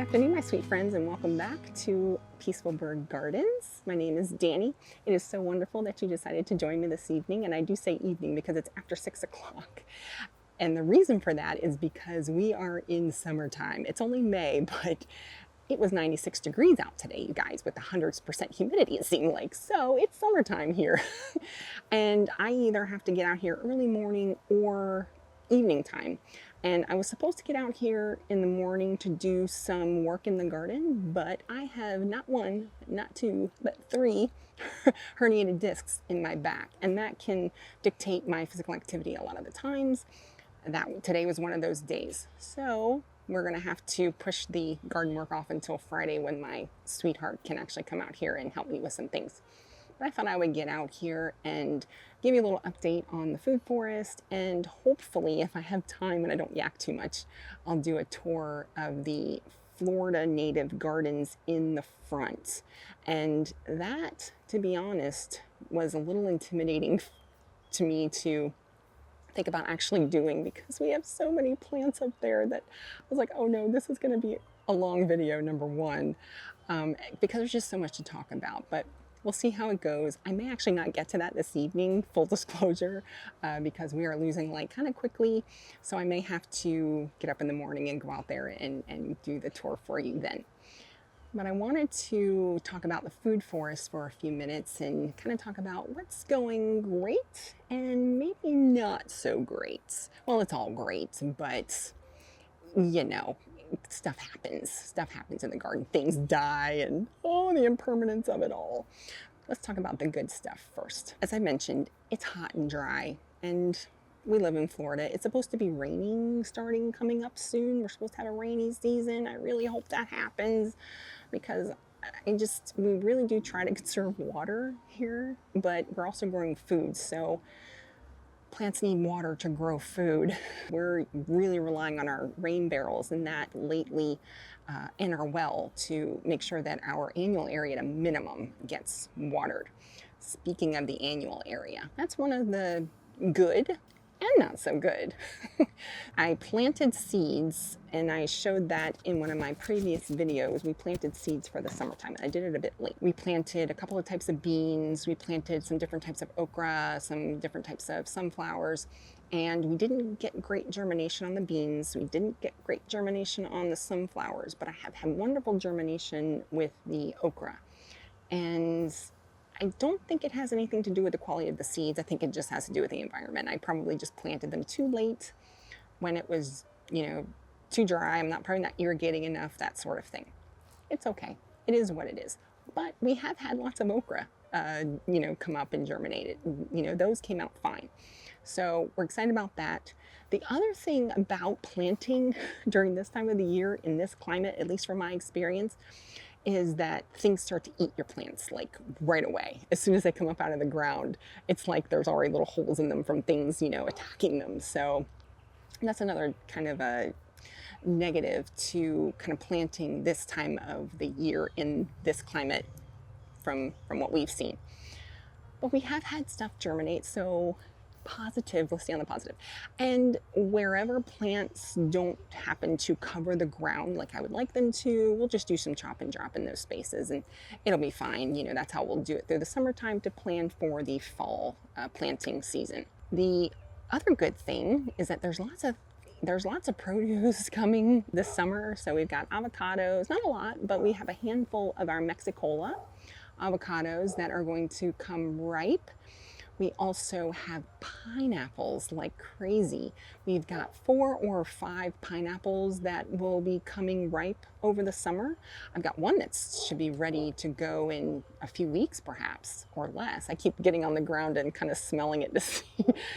afternoon, my sweet friends, and welcome back to Peaceful Bird Gardens. My name is Dani. It is so wonderful that you decided to join me this evening, and I do say evening because it's after 6 o'clock. And the reason for that is because we are in summertime. It's only May, but it was 96 degrees out today, you guys, with 100% humidity, it seemed like. So it's summertime here. And I either have to get out here early morning or evening time. And I was supposed to get out here in the morning to do some work in the garden, but I have not one, not two, but three herniated discs in my back. And that can dictate my physical activity a lot of the times. Today was one of those days. So we're gonna have to push the garden work off until Friday when my sweetheart can actually come out here and help me with some things. But I thought I would get out here and give you a little update on the food forest, and hopefully, if I have time and I don't yak too much, I'll do a tour of the Florida native gardens in the front. And that, to be honest, was a little intimidating to me to think about actually doing, because we have so many plants up there that I was like, oh no, this is going to be a long video, number one, because there's just so much to talk about. But we'll see how it goes. I may actually not get to that this evening, full disclosure, because we are losing light kind of quickly. So I may have to get up in the morning and go out there and do the tour for you then. But I wanted to talk about the food forest for a few minutes and kind of talk about what's going great and maybe not so great. Well, it's all great, but you know, stuff happens. Stuff happens in the garden. Things die, and oh, the impermanence of it all. Let's talk about the good stuff first. As I mentioned, it's hot and dry, and we live in Florida. It's supposed to be raining coming up soon. We're supposed to have a rainy season. I really hope that happens, because we really do try to conserve water here, but we're also growing food. So plants need water to grow food. We're really relying on our rain barrels and that lately in our well to make sure that our annual area at a minimum gets watered. Speaking of the annual area, that's one of the good and not so good. I planted seeds, and I showed that in one of my previous videos. We planted seeds for the summertime. I did it a bit late. We planted a couple of types of beans. We planted some different types of okra, some different types of sunflowers, and we didn't get great germination on the beans. We didn't get great germination on the sunflowers, but I have had wonderful germination with the okra. And I don't think it has anything to do with the quality of the seeds. I think it just has to do with the environment. I probably just planted them too late when it was, too dry. I'm probably not irrigating enough, that sort of thing. It's okay. It is what it is. But we have had lots of okra, come up and germinated. Those came out fine. So we're excited about that. The other thing about planting during this time of the year in this climate, at least from my experience, is that things start to eat your plants like right away. As soon as they come up out of the ground, it's like there's already little holes in them from things, attacking them. So that's another kind of a negative to kind of planting this time of the year in this climate from what we've seen. But we have had stuff germinate, so positive, let's stay on the positive. And wherever plants don't happen to cover the ground like I would like them to, we'll just do some chop and drop in those spaces, and it'll be fine. That's how we'll do it through the summertime to plan for the fall planting season. The other good thing is that there's lots of produce coming this summer. So we've got avocados, not a lot, but we have a handful of our Mexicola avocados that are going to come ripe. We also have pineapples like crazy. We've got 4 or 5 pineapples that will be coming ripe over the summer. I've got one that should be ready to go in a few weeks, perhaps, or less. I keep getting on the ground and kind of smelling it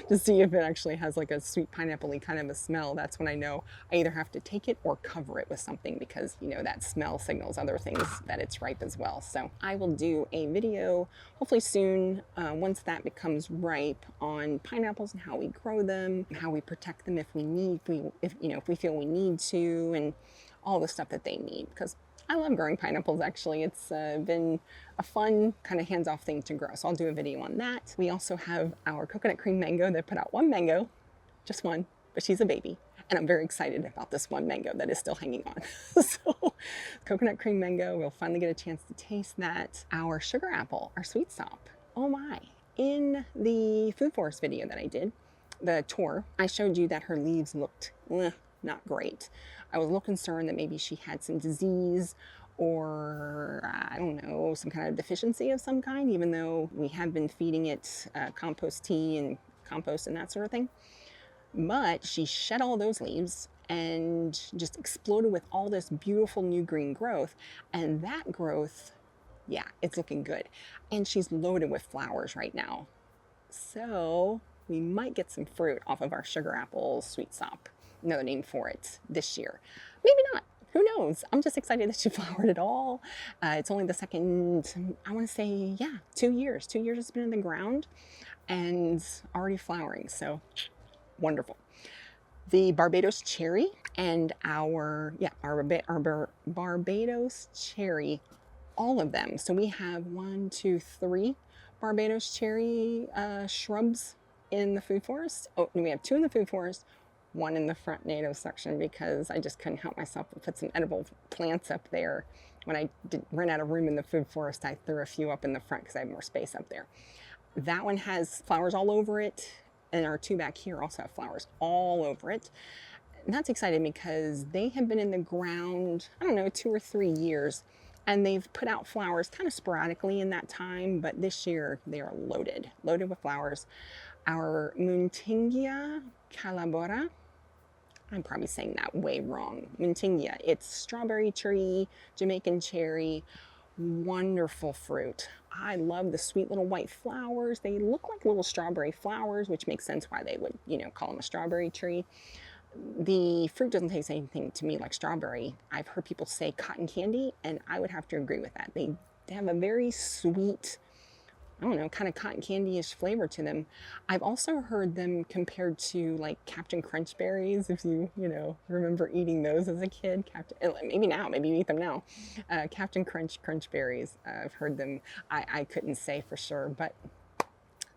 to see if it actually has like a sweet pineapple-y kind of a smell. That's when I know I either have to take it or cover it with something, because that smell signals other things that it's ripe as well. So I will do a video hopefully soon once that becomes ripe on pineapples and how we grow them, how we protect them if we feel we need to, and all the stuff that they need, because I love growing pineapples. Actually, it's been a fun kind of hands-off thing to grow. So I'll do a video on that. We also have our coconut cream mango that put out one mango, just one, but she's a baby. And I'm very excited about this one mango that is still hanging on. So coconut cream mango, we'll finally get a chance to taste that. Our sugar apple, our sweet stop. Oh my. In the food forest video that I did, the tour, I showed you that her leaves looked not great. I was a little concerned that maybe she had some disease or I don't know, some kind of deficiency of some kind, even though we have been feeding it compost tea and compost and that sort of thing. But she shed all those leaves and just exploded with all this beautiful new green growth. And that growth, yeah, it's looking good. And she's loaded with flowers right now. So we might get some fruit off of our sugar apple sweet sop, another name for it, this year. Maybe not. Who knows? I'm just excited that she flowered at all. It's only the second, I want to say, yeah, 2 years. 2 years it's been in the ground and already flowering. So wonderful. The Barbados cherry and our Barbados cherry, all of them. So we have 1, 2, 3 Barbados cherry shrubs in the food forest. Oh, we have 2 in the food forest, 1 in the front native section because I just couldn't help myself but put some edible plants up there. When I ran out of room in the food forest, I threw a few up in the front because I have more space up there. That one has flowers all over it, and our 2 back here also have flowers all over it. And that's exciting because they have been in the ground, I don't know, 2 or 3 years, and they've put out flowers kind of sporadically in that time, but this year they are loaded with flowers. Our Muntingia calabora, I'm probably saying that way wrong. Muntingia, it's strawberry tree, Jamaican cherry, wonderful fruit. I love the sweet little white flowers. They look like little strawberry flowers, which makes sense why they would, call them a strawberry tree. The fruit doesn't taste anything to me like strawberry. I've heard people say cotton candy, and I would have to agree with that. They have a very sweet, I don't know, kind of cotton candy-ish flavor to them. I've also heard them compared to like Captain Crunch berries, if you remember eating those as a kid. Maybe now, maybe you eat them now. Captain Crunch berries, I've heard them. I couldn't say for sure, but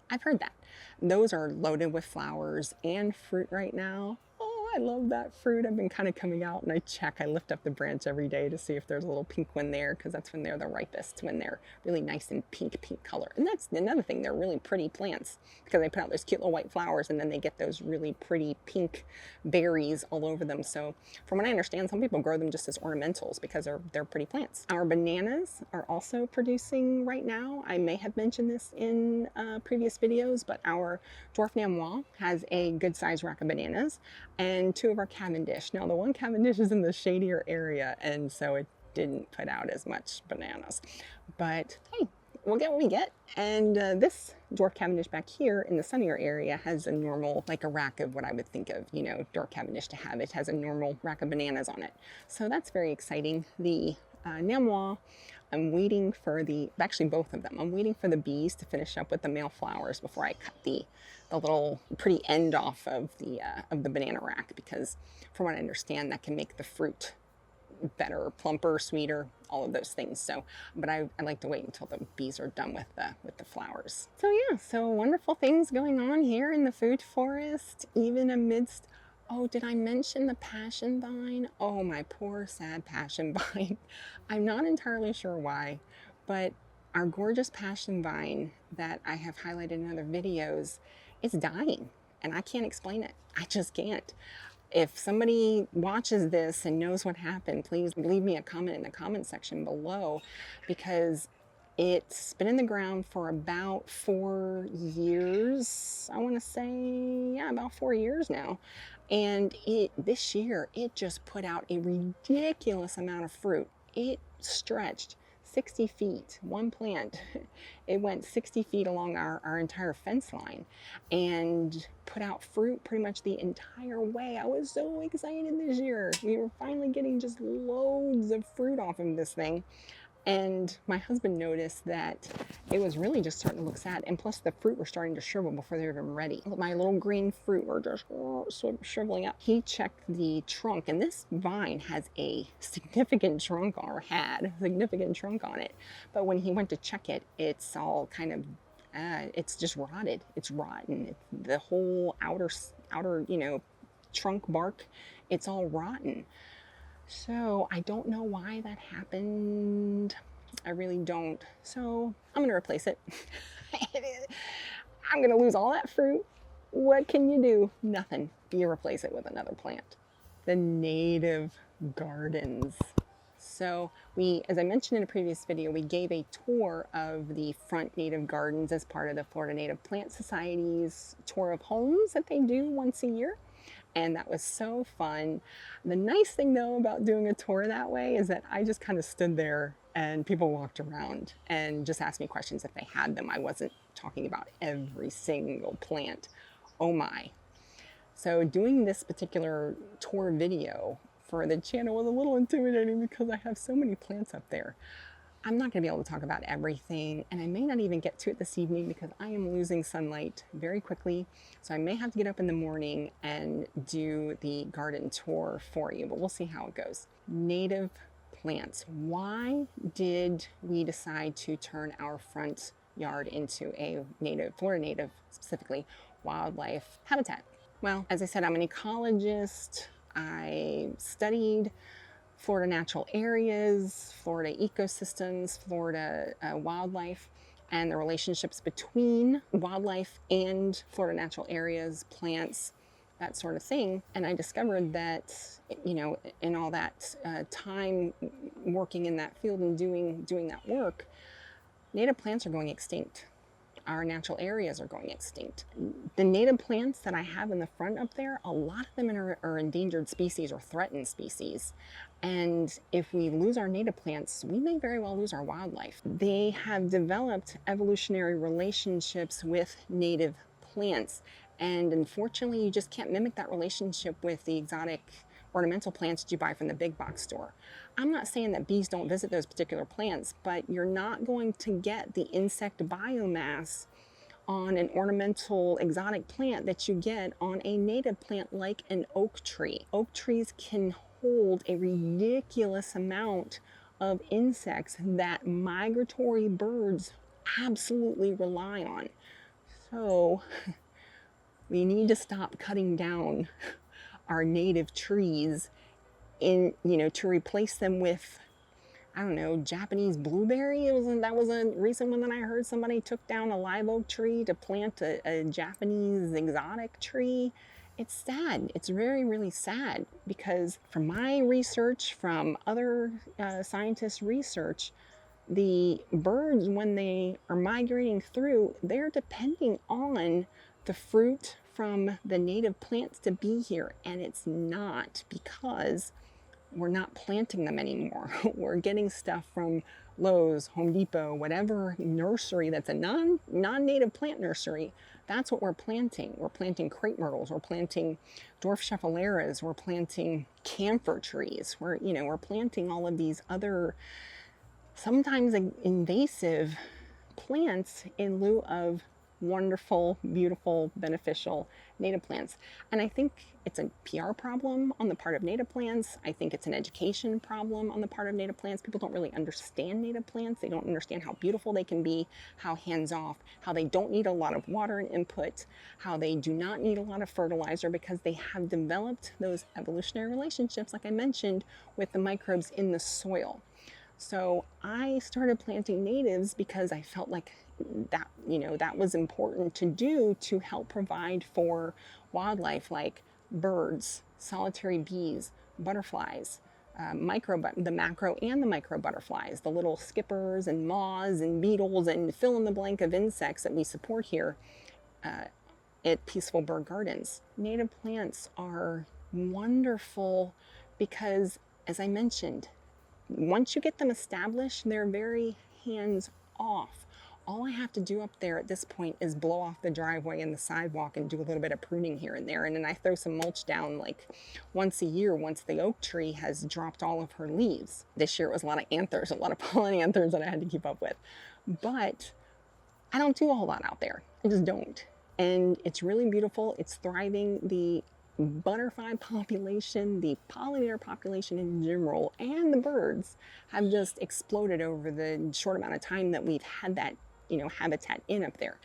I've heard that. Those are loaded with flowers and fruit right now. I love that fruit. I've been kind of coming out and I lift up the branch every day to see if there's a little pink one there, because that's when they're the ripest, when they're really nice and pink color. And that's another thing, they're really pretty plants because they put out those cute little white flowers and then they get those really pretty pink berries all over them. So from what I understand, some people grow them just as ornamentals because they're pretty plants. Our bananas are also producing right now. I may have mentioned this in previous videos, but our Dwarf Yaupon has a good sized rack of bananas, and 2 of our Cavendish. Now the one Cavendish is in the shadier area, and so it didn't put out as much bananas. But hey, we'll get what we get. And this Dwarf Cavendish back here in the sunnier area has a normal, like a rack of what I would think of, Dwarf Cavendish to have. It has a normal rack of bananas on it. So that's very exciting. The Yaupon, I'm waiting for actually both of them. I'm waiting for the bees to finish up with the male flowers before I cut the little pretty end off of the banana rack, because from what I understand, that can make the fruit better, plumper, sweeter, all of those things. So, but I like to wait until the bees are done with the flowers. So yeah, so wonderful things going on here in the food forest, even amidst. Oh, did I mention the passion vine? Oh, my poor sad passion vine. I'm not entirely sure why, but our gorgeous passion vine that I have highlighted in other videos is dying, and I can't explain it. I just can't. If somebody watches this and knows what happened, please leave me a comment in the comment section below, because it's been in the ground for about 4 years. I want to say, yeah, about 4 years now. And this year, it just put out a ridiculous amount of fruit. It stretched 60 feet, one plant. It went 60 feet along our entire fence line and put out fruit pretty much the entire way. I was so excited this year. We were finally getting just loads of fruit off of this thing. And my husband noticed that it was really just starting to look sad. And plus the fruit were starting to shrivel before they were even ready. My little green fruit were just shriveling up. He checked the trunk, and this vine has a significant trunk, or had a significant trunk on it. But when he went to check it, it's all kind of, it's just rotted. It's rotten. The whole outer, trunk bark, it's all rotten. So I don't know why that happened. I really don't. So I'm gonna replace it. I'm gonna lose all that fruit. What can you do? Nothing. You replace it with another plant. The native gardens. So we, as I mentioned in a previous video, we gave a tour of the front native gardens as part of the Florida Native Plant Society's tour of homes that they do once a year. And that was so fun. The nice thing though about doing a tour that way is that I just kind of stood there and people walked around and just asked me questions if they had them. I wasn't talking about every single plant. Oh my. So doing this particular tour video for the channel was a little intimidating because I have so many plants up there. I'm not going to be able to talk about everything, and I may not even get to it this evening because I am losing sunlight very quickly. So I may have to get up in the morning and do the garden tour for you, but we'll see how it goes. Native plants. Why did we decide to turn our front yard into a native, Florida native specifically, wildlife habitat? Well, as I said, I'm an ecologist. I studied Florida natural areas, Florida ecosystems, Florida wildlife, and the relationships between wildlife and Florida natural areas, plants, that sort of thing. And I discovered that, you know, in all that time working in that field and doing that work, native plants are going extinct. Our natural areas are going extinct. The native plants that I have in the front up there, a lot of them are endangered species or threatened species. And if we lose our native plants, we may very well lose our wildlife. They have developed evolutionary relationships with native plants. And unfortunately, you just can't mimic that relationship with the exotic ornamental plants that you buy from the big box store. I'm not saying that bees don't visit those particular plants, but you're not going to get the insect biomass on an ornamental exotic plant that you get on a native plant like an oak tree. Oak trees can hold a ridiculous amount of insects that migratory birds absolutely rely on. So we need to stop cutting down our native trees in, you know, to replace them with, I don't know, Japanese blueberry. That was a recent one that I heard. Somebody took down a live oak tree to plant a Japanese exotic tree. It's sad. It's very, really sad because from my research, from other scientists' research, the birds, when they are migrating through, they're depending on the fruit from the native plants to be here, and it's not because we're not planting them anymore. We're getting stuff from Lowe's, Home Depot, whatever nursery that's a non-native plant nursery. That's what we're planting. We're planting crepe myrtles. We're planting dwarf scheffeleras. We're planting camphor trees. We're planting all of these other, sometimes invasive plants in lieu of wonderful, beautiful, beneficial native plants. And I think it's a PR problem on the part of native plants. I think it's an education problem on the part of native plants. People don't really understand native plants. They don't understand how beautiful they can be, how hands-off, how they don't need a lot of water and input, how they do not need a lot of fertilizer because they have developed those evolutionary relationships, like I mentioned, with the microbes in the soil. So I started planting natives because I felt like that was important to do to help provide for wildlife like birds, solitary bees, butterflies, the macro and the micro butterflies, the little skippers and moths and beetles and fill in the blank of insects that we support here at Peaceful Bird Gardens. Native plants are wonderful because, as I mentioned, once you get them established, they're very hands-off. All I have to do up there at this point is blow off the driveway and the sidewalk and do a little bit of pruning here and there. And then I throw some mulch down like once a year once the oak tree has dropped all of her leaves. This year it was a lot of anthers, a lot of pollen anthers that I had to keep up with. But I don't do a whole lot out there. I just don't. And it's really beautiful. It's thriving. The butterfly population, the pollinator population in general, and the birds have just exploded over the short amount of time that we've had that habitat in up there.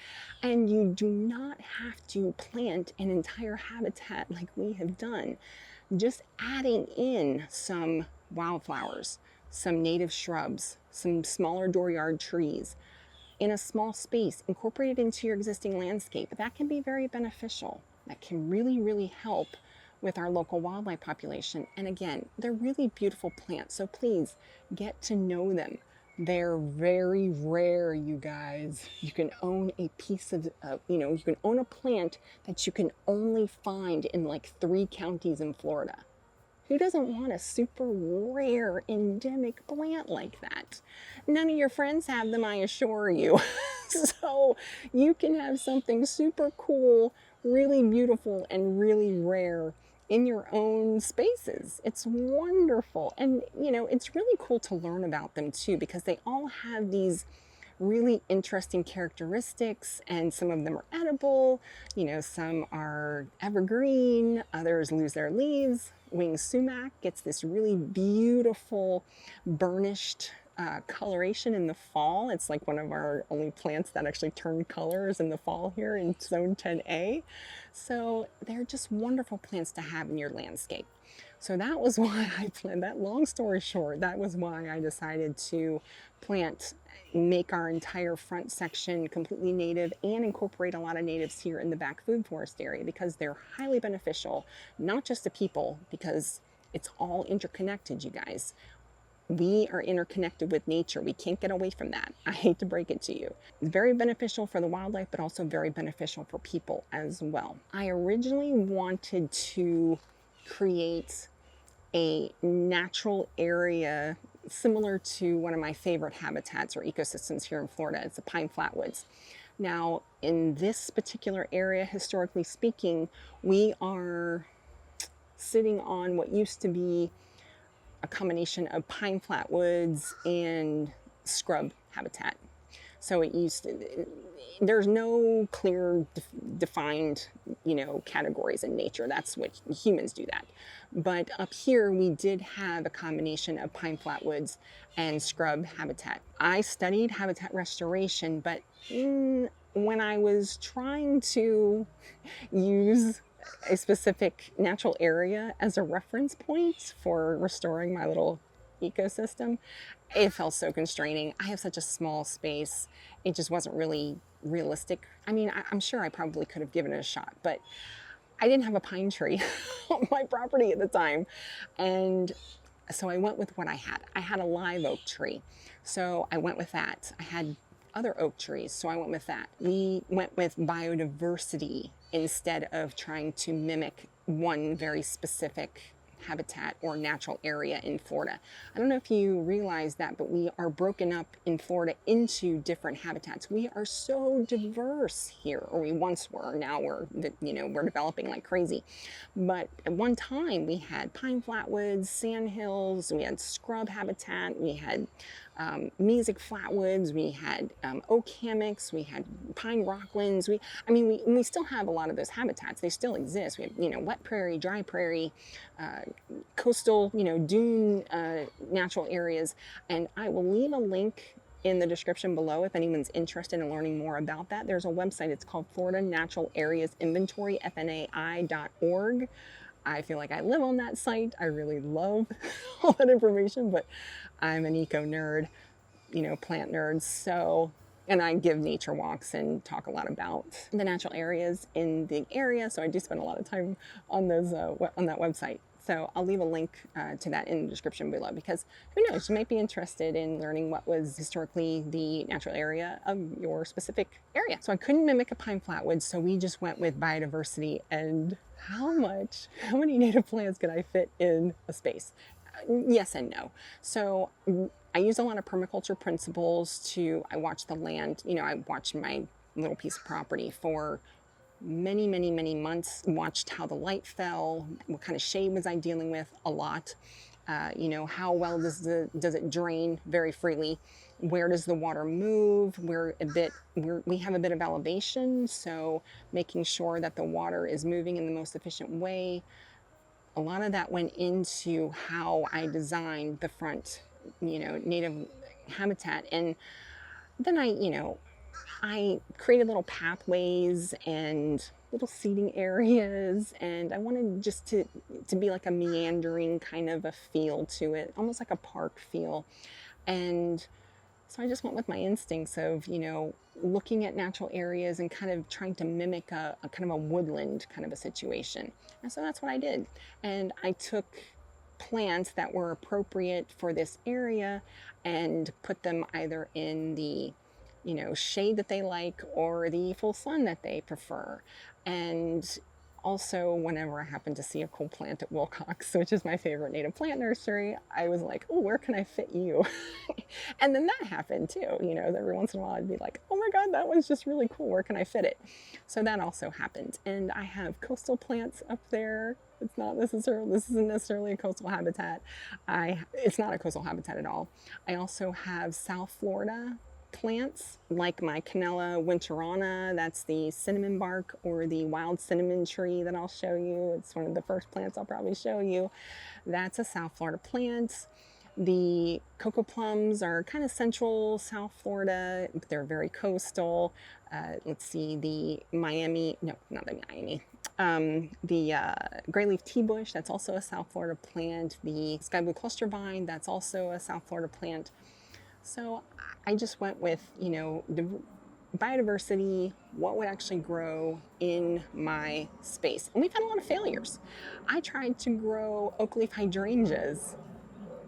And you do not have to plant an entire habitat like we have done. Just adding in some wildflowers, some native shrubs, some smaller dooryard trees in a small space, incorporated into your existing landscape, that can be very beneficial. That can really, really help with our local wildlife population. And again, they're really beautiful plants, so please get to know them. They're very rare, you guys. You can own a piece of, you can own a plant that you can only find in like 3 counties in Florida. Who doesn't want a super rare endemic plant like that? None of your friends have them, I assure you. So you can have something super cool, really beautiful, and really rare in your own spaces. It's wonderful. And it's really cool to learn about them too, because they all have these really interesting characteristics, and some of them are edible, some are evergreen, others lose their leaves. Winged sumac gets this really beautiful burnished coloration in the fall. It's like one of our only plants that actually turn colors in the fall here in zone 10A. So they're just wonderful plants to have in your landscape. So that was why I planted that. Long story short, that was why I decided to make our entire front section completely native and incorporate a lot of natives here in the back food forest area, because they're highly beneficial, not just to people, because it's all interconnected, you guys. We are interconnected with nature. We can't get away from that. I hate to break it to you. It's very beneficial for the wildlife, but also very beneficial for people as well. I originally wanted to create a natural area similar to one of my favorite habitats or ecosystems here in Florida. It's the pine flatwoods. Now, in this particular area, historically speaking, we are sitting on what used to be a combination of pine flatwoods and scrub habitat. So there's no clear defined, categories in nature. That's what humans do that. But up here, we did have a combination of pine flatwoods and scrub habitat. I studied habitat restoration, but when I was trying to use a specific natural area as a reference point for restoring my little ecosystem, it felt so constraining. I have such a small space. It just wasn't really realistic. I mean, I'm sure I probably could have given it a shot, but I didn't have a pine tree on my property at the time. And so I went with what I had. I had a live oak tree. So I went with that. I had other oak trees, so I went with that. We went with biodiversity instead of trying to mimic one very specific habitat or natural area in Florida. I don't know if you realize that, but we are broken up in Florida into different habitats. We are so diverse here, or we once were. Now we're developing like crazy. But at one time we had pine flatwoods, sand hills, we had scrub habitat, we had mesic flatwoods, we had oak hammocks, we had pine rocklands. We still have a lot of those habitats. They still exist. We have wet prairie, dry prairie, coastal dune natural areas, and I will leave a link in the description below if anyone's interested in learning more about that. There's a website. It's called Florida Natural Areas Inventory, FNAI.org. I feel like I live on that site. I really love all that information, but I'm an eco nerd, plant nerd. So, and I give nature walks and talk a lot about the natural areas in the area. So I do spend a lot of time on those on that website. So I'll leave a link to that in the description below, because who knows, you might be interested in learning what was historically the natural area of your specific area. So I couldn't mimic a pine flatwood, so we just went with biodiversity and how many native plants could I fit in a space? Yes and no. So I use a lot of permaculture principles I watch the land, I watched my little piece of property for many months, watched how the light fell, what kind of shade was I dealing with a lot, how well does it drain very freely, where does the water move, we have a bit of elevation, so making sure that the water is moving in the most efficient way. A lot of that went into how I designed the front, native habitat. And then I created little pathways and little seating areas, and I wanted just to be like a meandering kind of a feel to it, almost like a park feel. And so I just went with my instincts of, looking at natural areas and kind of trying to mimic a kind of a woodland kind of a situation. And so that's what I did. And I took plants that were appropriate for this area and put them either in the shade that they like or the full sun that they prefer. And also, whenever I happened to see a cool plant at Wilcox, which is my favorite native plant nursery, I was like, oh, where can I fit you? And then that happened too. Every once in a while I'd be like, oh my God, that one's just really cool. Where can I fit it? So that also happened. And I have coastal plants up there. This isn't necessarily a coastal habitat. It's not a coastal habitat at all. I also have South Florida plants like my Canella winterana, that's the cinnamon bark or the wild cinnamon tree that I'll show you. It's one of the first plants I'll probably show you. That's a South Florida plant. The cocoplums are kind of central South Florida. They're very coastal. Let's see, the grayleaf tea bush, that's also a South Florida plant. The sky blue cluster vine, that's also a South Florida plant. So I just went with, the biodiversity, what would actually grow in my space. And we've had a lot of failures. I tried to grow oak leaf hydrangeas.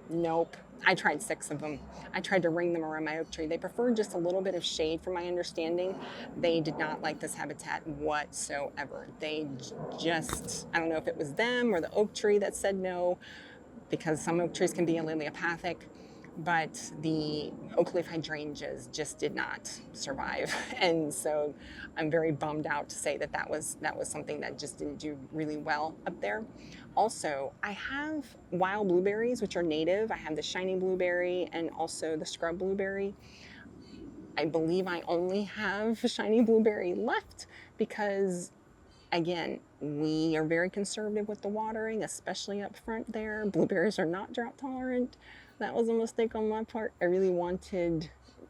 Nope. I tried 6 of them. I tried to ring them around my oak tree. They preferred just a little bit of shade, from my understanding. They did not like this habitat whatsoever. They just, I don't know if it was them or the oak tree that said no, because some oak trees can be allelopathic. But the oak leaf hydrangeas just did not survive. And so I'm very bummed out to say that was something that just didn't do really well up there. Also, I have wild blueberries, which are native. I have the shiny blueberry and also the scrub blueberry. I believe I only have shiny blueberry left because, again, we are very conservative with the watering, especially up front there. Blueberries are not drought tolerant. That was a mistake on my part. I really wanted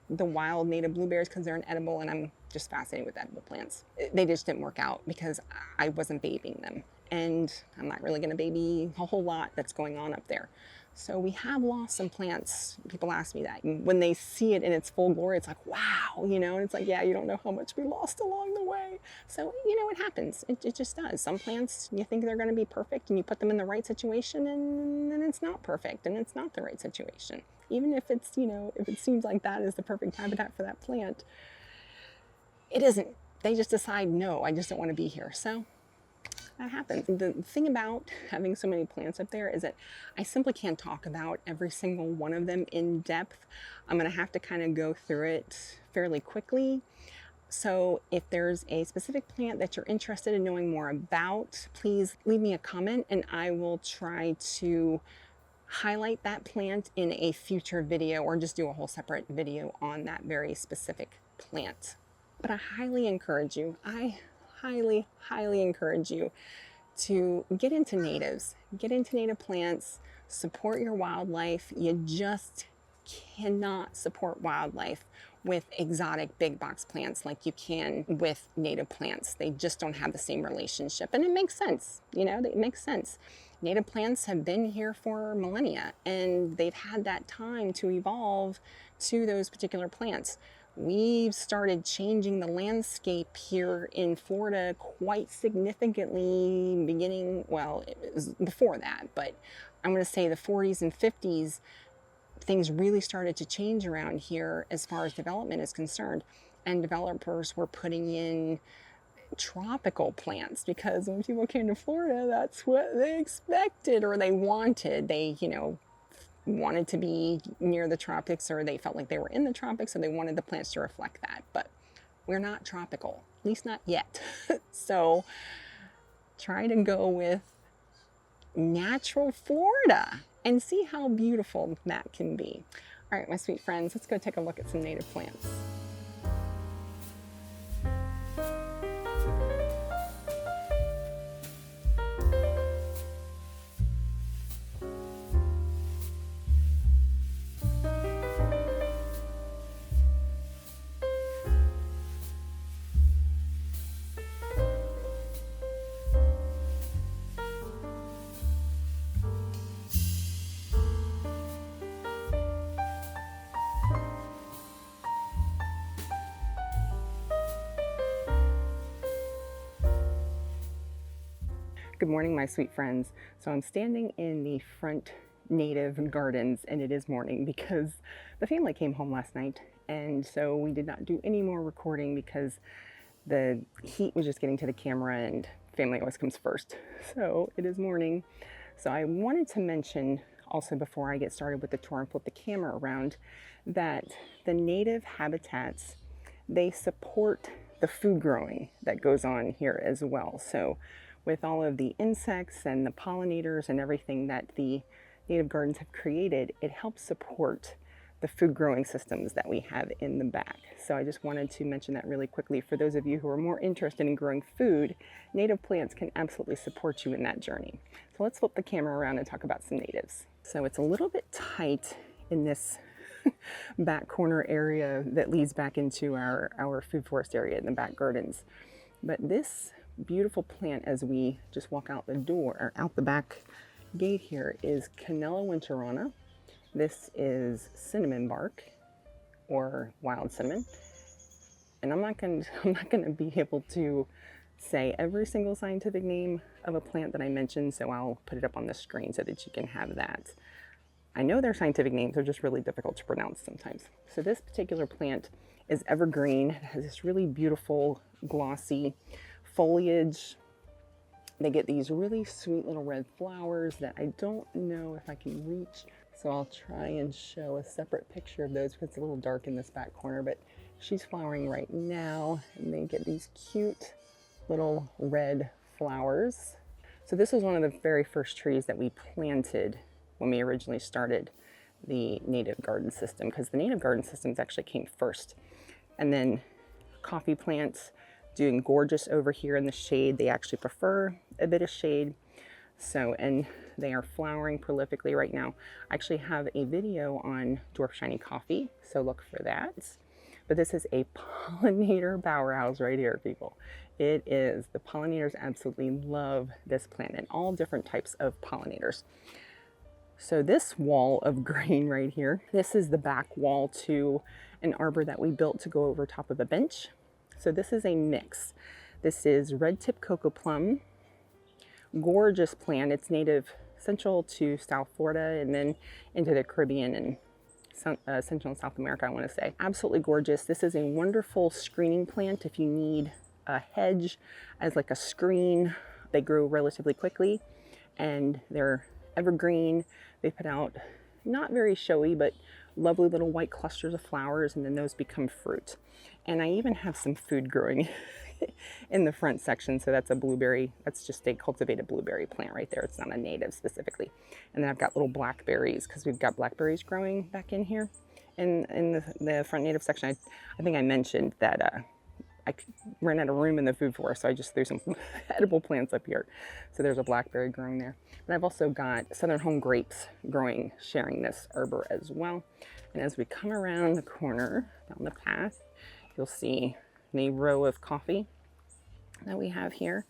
the wild native blueberries because they're an edible, and I'm just fascinated with edible plants. They just didn't work out because I wasn't babying them. And I'm not really going to baby a whole lot that's going on up there. So we have lost some plants. People ask me that. When they see it in its full glory, it's like, wow, and it's like, yeah, you don't know how much we lost along the way. So, it happens. It just does. Some plants, you think they're going to be perfect, and you put them in the right situation, and then it's not perfect, and it's not the right situation. Even if it's, if it seems like that is the perfect habitat for that plant, it isn't. They just decide, no, I just don't want to be here. So that happens. The thing about having so many plants up there is that I simply can't talk about every single one of them in depth. I'm going to have to kind of go through it fairly quickly. So if there's a specific plant that you're interested in knowing more about, please leave me a comment and I will try to highlight that plant in a future video or just do a whole separate video on that very specific plant. But I highly encourage you, highly encourage you to get into natives, get into native plants, support your wildlife. You just cannot support wildlife with exotic big box plants like you can with native plants. They just don't have the same relationship, and it makes sense. It makes sense. Native plants have been here for millennia, and they've had that time to evolve to those particular plants. We've started changing the landscape here in Florida quite significantly beginning, well, it was before that, but I'm going to say the 40s and 50s, things really started to change around here as far as development is concerned. And developers were putting in tropical plants because when people came to Florida, that's what they expected or they wanted. They, wanted to be near the tropics, or they felt like they were in the tropics, so they wanted the plants to reflect that. But we're not tropical, at least not yet. So try to go with natural Florida and see how beautiful that can be. All right, my sweet friends, let's go take a look at some native plants. Good morning, my sweet friends. So I'm standing in the front native gardens and it is morning because the family came home last night, and so we did not do any more recording because the heat was just getting to the camera and family always comes first. So it is morning. So I wanted to mention also before I get started with the tour and flip the camera around that the native habitats, they support the food growing that goes on here as well. So with all of the insects and the pollinators and everything that the native gardens have created, it helps support the food growing systems that we have in the back. So I just wanted to mention that really quickly. For those of you who are more interested in growing food, native plants can absolutely support you in that journey. So let's flip the camera around and talk about some natives. So it's a little bit tight in this back corner area that leads back into our food forest area in the back gardens. But this beautiful plant, as we just walk out the door or out the back gate here, is Canella winterana. This is cinnamon bark or wild cinnamon. And I'm not going to be able to say every single scientific name of a plant that I mentioned, so I'll put it up on the screen so that you can have that. I know their scientific names are just really difficult to pronounce sometimes. So this particular plant is evergreen. It has this really beautiful glossy foliage. They get these really sweet little red flowers that I don't know if I can reach, so I'll try and show a separate picture of those because it's a little dark in this back corner, but she's flowering right now and they get these cute little red flowers. So this was one of the very first trees that we planted when we originally started the native garden system, because the native garden systems actually came first, and then coffee plants doing gorgeous over here in the shade. They actually prefer a bit of shade. So, and they are flowering prolifically right now. I actually have a video on dwarf shiny coffee, so look for that. But this is a pollinator powerhouse right here, people. It is. The pollinators absolutely love this plant, and all different types of pollinators. So this wall of green right here, this is the back wall to an arbor that we built to go over top of a bench. So this is a mix. This is red tip cocoplum, gorgeous plant. It's native central to South Florida and then into the Caribbean and Central and South America, I want to say. Absolutely gorgeous. This is a wonderful screening plant if you need a hedge as like a screen. They grow relatively quickly and they're evergreen. They put out not very showy, but lovely little white clusters of flowers, and then those become fruit. And I even have some food growing in the front section. So that's a blueberry. That's just a cultivated blueberry plant right there. It's not a native specifically. And then I've got little blackberries because we've got blackberries growing back in here in the front native section. I think I mentioned that I ran out of room in the food forest, so I just threw some edible plants up here. So there's a blackberry growing there. But I've also got Southern Home grapes growing, sharing this arbor as well. And as we come around the corner down the path, you'll see the row of coffee that we have here.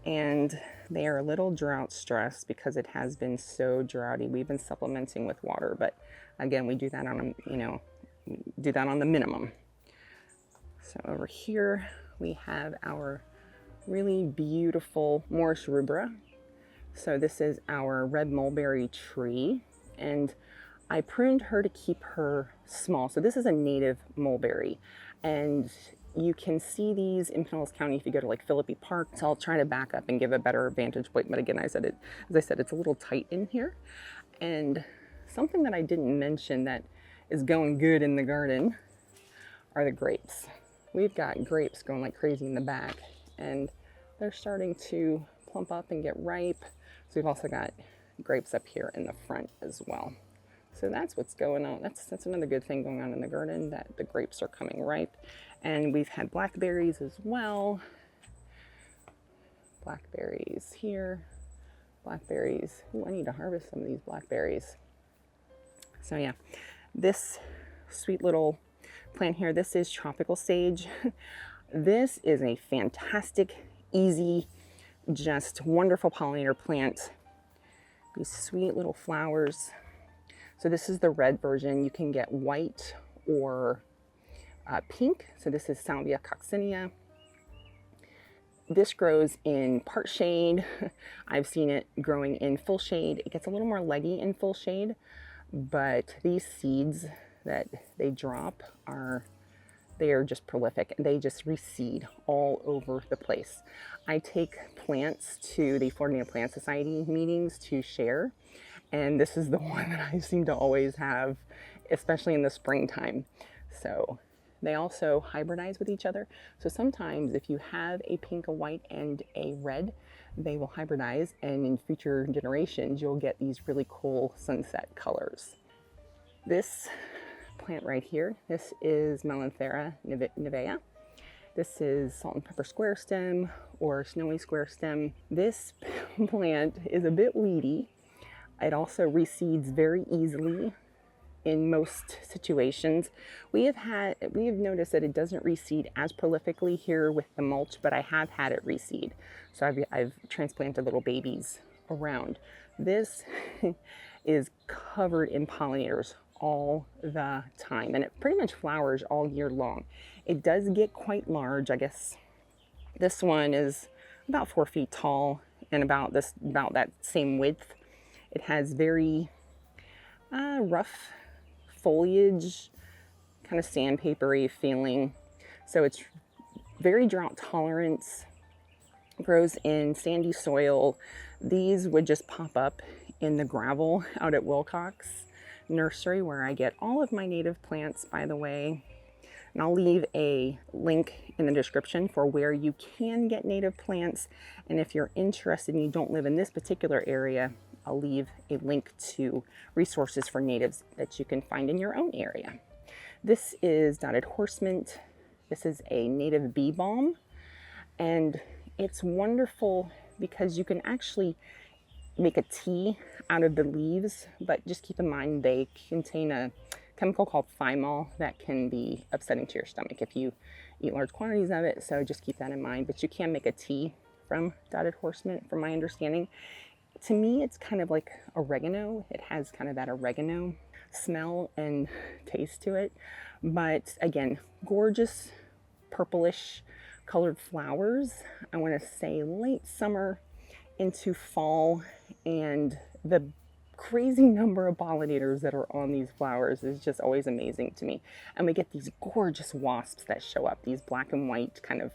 And they are a little drought stressed because it has been so droughty. We've been supplementing with water, but again, we do that on the minimum. So over here we have our really beautiful Morris rubra. So this is our red mulberry tree, and I pruned her to keep her small. So this is a native mulberry, and you can see these in Pinellas County if you go to like Philippi Park. So I'll try to back up and give a better vantage point. But again, as I said, it's a little tight in here. And something that I didn't mention that is going good in the garden are the grapes. We've got grapes going like crazy in the back, and they're starting to plump up and get ripe. So we've also got grapes up here in the front as well. So that's what's going on. That's another good thing going on in the garden, that the grapes are coming ripe. And we've had blackberries as well. Blackberries here. Blackberries. Ooh, I need to harvest some of these blackberries. So yeah, this sweet little plant here, this is tropical sage. This is a fantastic, easy, just wonderful pollinator plant. These sweet little flowers. So this is the red version. You can get white or pink. So this is Salvia coccinea. This grows in part shade. I've seen it growing in full shade. It gets a little more leggy in full shade, but these seeds that they drop they are just prolific. They just reseed all over the place. I take plants to the Florida Native Plant Society meetings to share, and this is the one that I seem to always have, especially in the springtime. So they also hybridize with each other. So sometimes if you have a pink, a white, and a red, they will hybridize, and in future generations, you'll get these really cool sunset colors. This plant right here, this is Melanthera nivea. This is salt and pepper squarestem or snowy squarestem. This plant is a bit weedy. It also reseeds very easily in most situations. We have noticed that it doesn't reseed as prolifically here with the mulch, but I have had it reseed. So I've transplanted little babies around. This is covered in pollinators all the time, and it pretty much flowers all year long. It does get quite large. I guess this one is about 4 feet tall and about that same width. It has very rough foliage, kind of sandpapery feeling. So it's very drought tolerant, grows in sandy soil. These would just pop up in the gravel out at Wilcox Nursery, where I get all of my native plants, by the way. And I'll leave a link in the description for where you can get native plants. And if you're interested and you don't live in this particular area, I'll leave a link to resources for natives that you can find in your own area. This is dotted horsemint. This is a native bee balm, and it's wonderful because you can actually make a tea out of the leaves, but just keep in mind they contain a chemical called thymol that can be upsetting to your stomach if you eat large quantities of it, so just keep that in mind. But you can make a tea from dotted horsemint, from my understanding. To me, it's kind of like oregano. It has kind of that oregano smell and taste to it. But again, gorgeous purplish colored flowers. I want to say late summer into fall, and the crazy number of pollinators that are on these flowers is just always amazing to me. And we get these gorgeous wasps that show up, these black and white kind of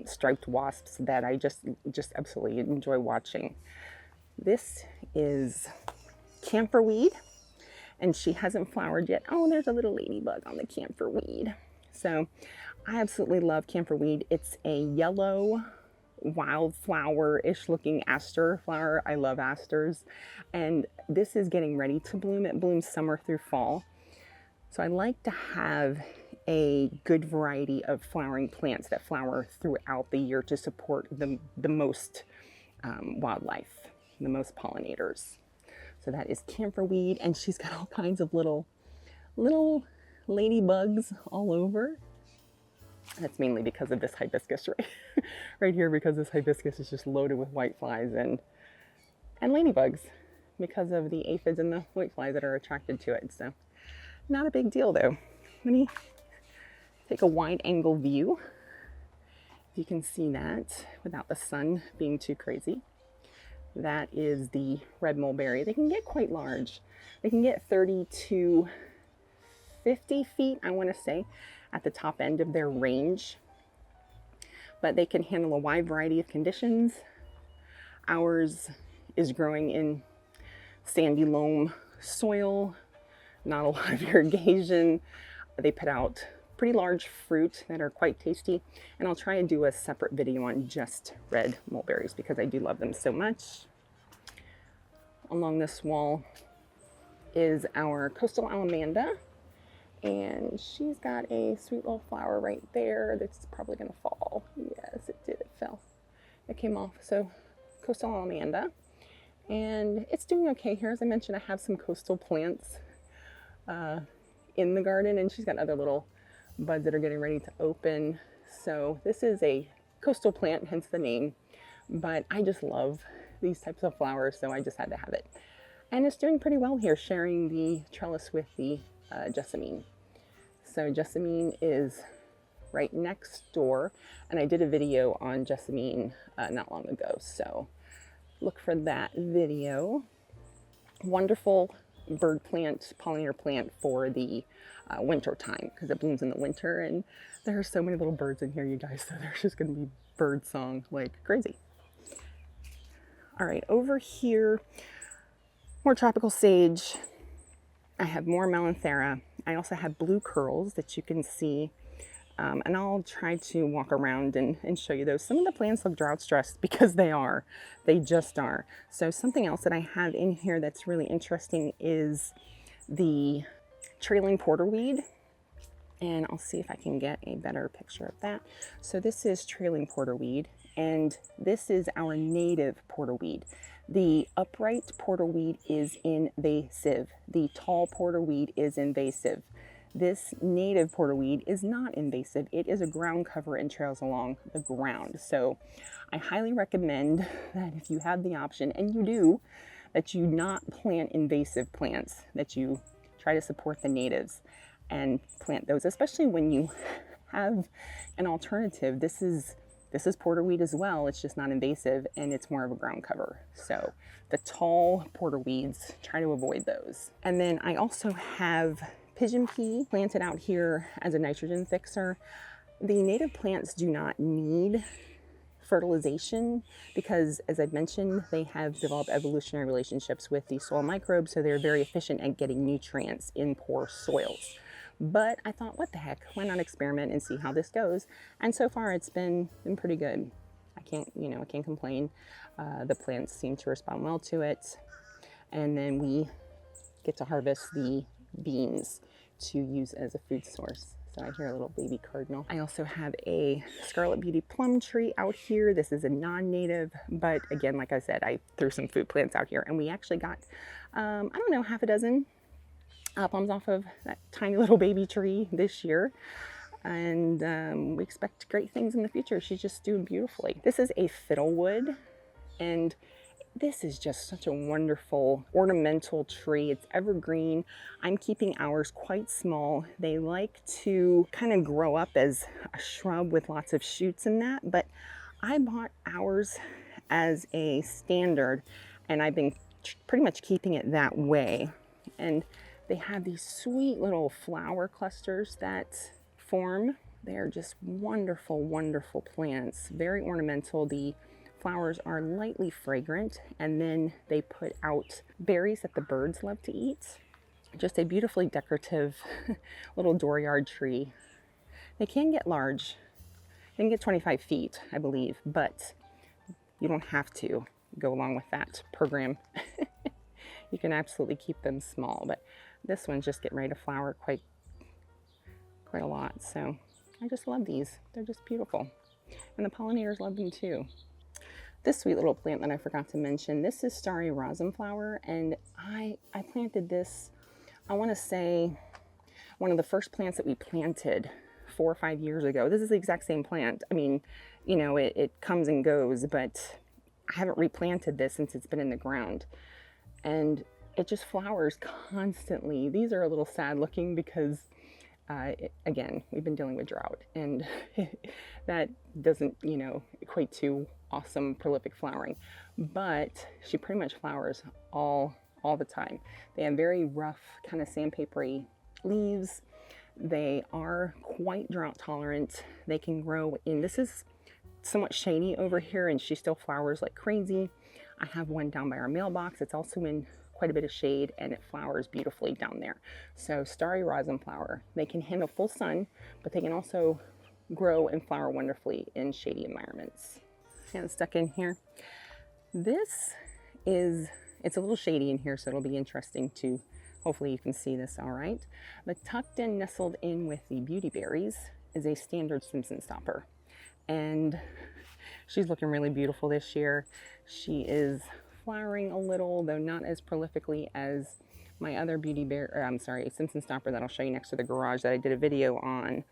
striped wasps that I just absolutely enjoy watching. This is Camphorweed, and she hasn't flowered yet. Oh, there's a little ladybug on the Camphorweed. So I absolutely love Camphorweed. It's a yellow wildflower-ish looking aster flower. I love asters, and this is getting ready to bloom. It blooms summer through fall. So I like to have a good variety of flowering plants that flower throughout the year to support the most wildlife, the most pollinators. So that is Camphorweed, and she's got all kinds of little ladybugs all over. That's mainly because of this hibiscus right here, because this hibiscus is just loaded with whiteflies and ladybugs because of the aphids and the whiteflies that are attracted to it. So not a big deal though. Let me take a wide angle view. If you can see that without the sun being too crazy. That is the red mulberry. They can get quite large. They can get 30 to 50 feet, I want to say, at the top end of their range, but they can handle a wide variety of conditions. Ours is growing in sandy loam soil, not a lot of irrigation. They put out pretty large fruit that are quite tasty, and I'll try and do a separate video on just red mulberries because I do love them so much. Along this wall is our coastal allamanda, and she's got a sweet little flower right there that's probably gonna fall. Yes, it did, it fell. It came off. So coastal allamanda, and it's doing okay here. As I mentioned, I have some coastal plants in the garden, and she's got other little buds that are getting ready to open. So this is a coastal plant, hence the name, but I just love these types of flowers, so I just had to have it. And it's doing pretty well here, sharing the trellis with the Jessamine. So Jessamine is right next door. And I did a video on Jessamine not long ago, so look for that video. Wonderful bird plant, pollinator plant for the winter time, because it blooms in the winter, and there are so many little birds in here, you guys, so there's just going to be bird song like crazy. All right, over here, more tropical sage. I have more melanthera. I also have blue curls that you can see, and I'll try to walk around and show you those. Some of the plants look drought stressed because they just are. So something else that I have in here that's really interesting is the trailing porterweed, and I'll see if I can get a better picture of that. So this is trailing porterweed, and this is our native porterweed. The upright porterweed is invasive. The tall porterweed is invasive. This native porterweed is not invasive. It is a ground cover and trails along the ground. So I highly recommend that if you have the option, and you do, that you not plant invasive plants, that you try to support the natives and plant those, especially when you have an alternative. This is porterweed as well. It's just not invasive, and it's more of a ground cover. So the tall porterweeds, try to avoid those. And then I also have pigeon pea planted out here as a nitrogen fixer. The native plants do not need fertilization because, as I've mentioned, they have developed evolutionary relationships with the soil microbes, so they're very efficient at getting nutrients in poor soils. But I thought, what the heck, why not experiment and see how this goes? And so far it's been pretty good. I can't complain. The plants seem to respond well to it. And then we get to harvest the beans to use as a food source. So I hear a little baby cardinal. I also have a scarlet beauty plum tree out here. This is a non-native, but again, like I said, I threw some food plants out here, and we actually got, I don't know, half a dozen plums off of that tiny little baby tree this year. And we expect great things in the future. She's just doing beautifully. This is a fiddlewood, and this is just such a wonderful ornamental tree. It's evergreen. I'm keeping ours quite small. They like to kind of grow up as a shrub with lots of shoots and that, but I bought ours as a standard, and I've been pretty much keeping it that way. And they have these sweet little flower clusters that form. They're just wonderful, wonderful plants, very ornamental. The flowers are lightly fragrant, and then they put out berries that the birds love to eat. Just a beautifully decorative little dooryard tree. They can get large. They can get 25 feet, I believe, but you don't have to go along with that program. You can absolutely keep them small, but this one's just getting ready to flower quite a lot. So I just love these. They're just beautiful. And the pollinators love them too. This sweet little plant that I forgot to mention, this is Starry rosin flower, and I planted this, I want to say, one of the first plants that we planted 4 or 5 years ago. This is the exact same plant. I mean, you know, it comes and goes, but I haven't replanted this since it's been in the ground. And it just flowers constantly. These are a little sad looking because, again, we've been dealing with drought, and that doesn't, you know, equate to awesome prolific flowering. But she pretty much flowers all the time. They have very rough, kind of sandpapery leaves. They are quite drought tolerant. They can grow in, this is somewhat shady over here, and she still flowers like crazy. I have one down by our mailbox. It's also in quite a bit of shade, and it flowers beautifully down there. So Starry rosin flower, they can handle full sun, but they can also grow and flower wonderfully in shady environments. And stuck in here. This is, it's a little shady in here, so it'll be interesting to, hopefully you can see this all right. But tucked in, nestled in with the beautyberries is a standard Simpson Stopper. And she's looking really beautiful this year. She is flowering a little, though not as prolifically as my other Simpson Stopper that I'll show you next to the garage that I did a video on.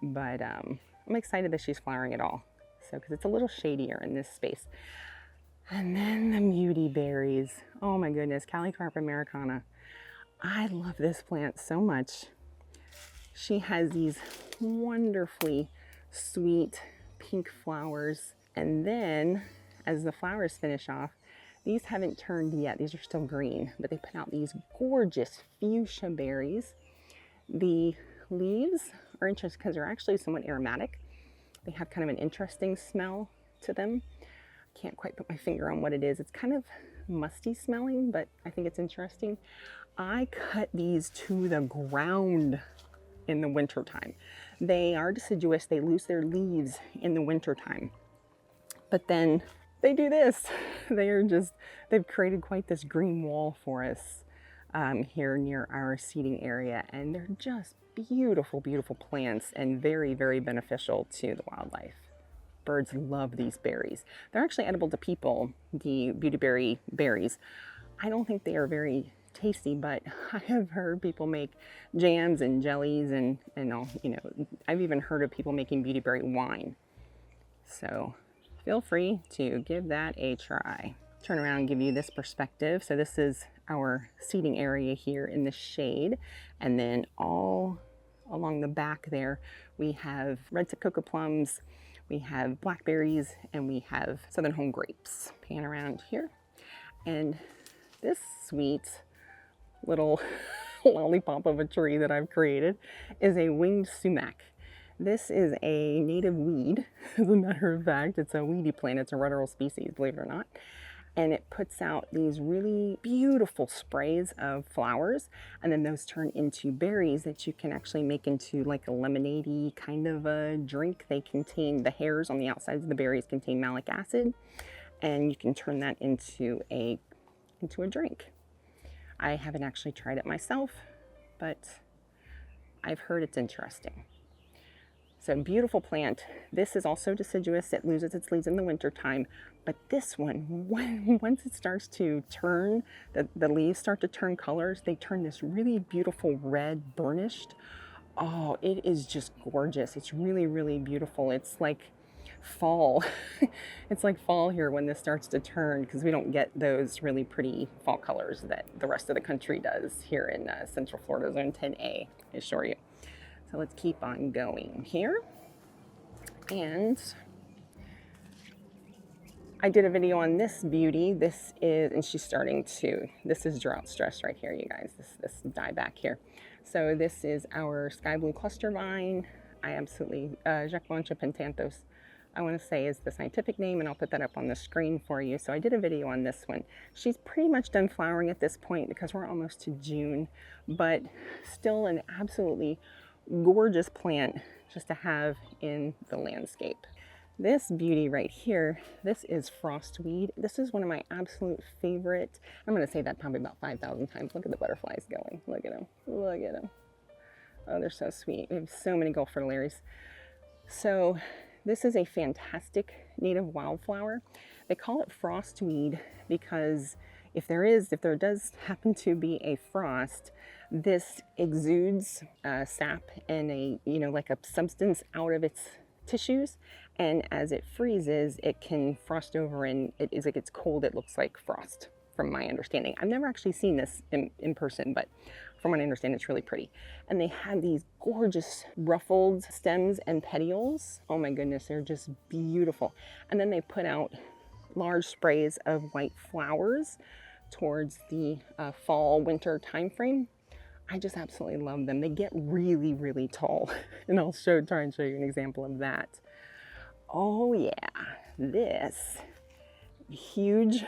But I'm excited that she's flowering at all. So, because it's a little shadier in this space. And then the beautyberries. Oh my goodness, Calicarp americana. I love this plant so much. She has these wonderfully sweet pink flowers. And then as the flowers finish off, these haven't turned yet. These are still green, but they put out these gorgeous fuchsia berries. The leaves are interesting because they're actually somewhat aromatic. They have kind of an interesting smell to them. Can't quite put my finger on what it is. It's kind of musty smelling, but I think it's interesting. I cut these to the ground in the winter time. They are deciduous. They lose their leaves in the winter time. But then they do this. They've created quite this green wall for us here near our seating area. And they're just beautiful, beautiful plants and very, very beneficial to the wildlife. Birds love these berries. They're actually edible to people, the beautyberry berries. I don't think they are very tasty, but I have heard people make jams and jellies and all, I've even heard of people making beautyberry wine. So feel free to give that a try. Turn around and give you this perspective. So this is our seating area here in the shade. And then all along the back there, we have red-tip cocoplums, we have blackberries, and we have southern home grapes. Pan around here. And this sweet little lollipop of a tree that I've created is a winged sumac. This is a native weed. As a matter of fact, it's a weedy plant. It's a ruderal species, believe it or not. And it puts out these really beautiful sprays of flowers, and then those turn into berries that you can actually make into like a lemonade-y kind of a drink. They contain, the hairs on the outsides of the berries contain malic acid, and you can turn that into a drink. I haven't actually tried it myself, but I've heard it's interesting. So beautiful plant. This is also deciduous. It loses its leaves in the winter time, but this one, once it starts to turn, the leaves start to turn colors, they turn this really beautiful red burnished. Oh, it is just gorgeous. It's really, really beautiful. It's like fall. It's like fall here when this starts to turn, because we don't get those really pretty fall colors that the rest of the country does here in Central Florida, Zone 10A, I assure you. So let's keep on going here. And I did a video on this beauty. This is, and she's starting to, this is drought stress right here, you guys, this dieback here. So this is our sky blue cluster vine. I absolutely, Jacqueline pentanthus, I want to say is the scientific name, and I'll put that up on the screen for you. So I did a video on this one. She's pretty much done flowering at this point because we're almost to June, but still an absolutely gorgeous plant just to have in the landscape. This beauty right here, this is Frostweed. This is one of my absolute favorite. I'm going to say that probably about 5,000 times. Look at the butterflies going. Look at them. Look at them. Oh, they're so sweet. We have so many Gulf fritillaries. So this is a fantastic native wildflower. They call it Frostweed because if there does happen to be a frost, this exudes sap and like a substance out of its tissues, and as it freezes, it can frost over, and as it gets cold, it looks like frost, from my understanding. I've never actually seen this in person, but from what I understand, it's really pretty. And they have these gorgeous ruffled stems and petioles. Oh my goodness, they're just beautiful. And then they put out large sprays of white flowers towards the fall winter time frame. I just absolutely love them. They get really, really tall, and I'll try and show you an example of that. Oh yeah, this huge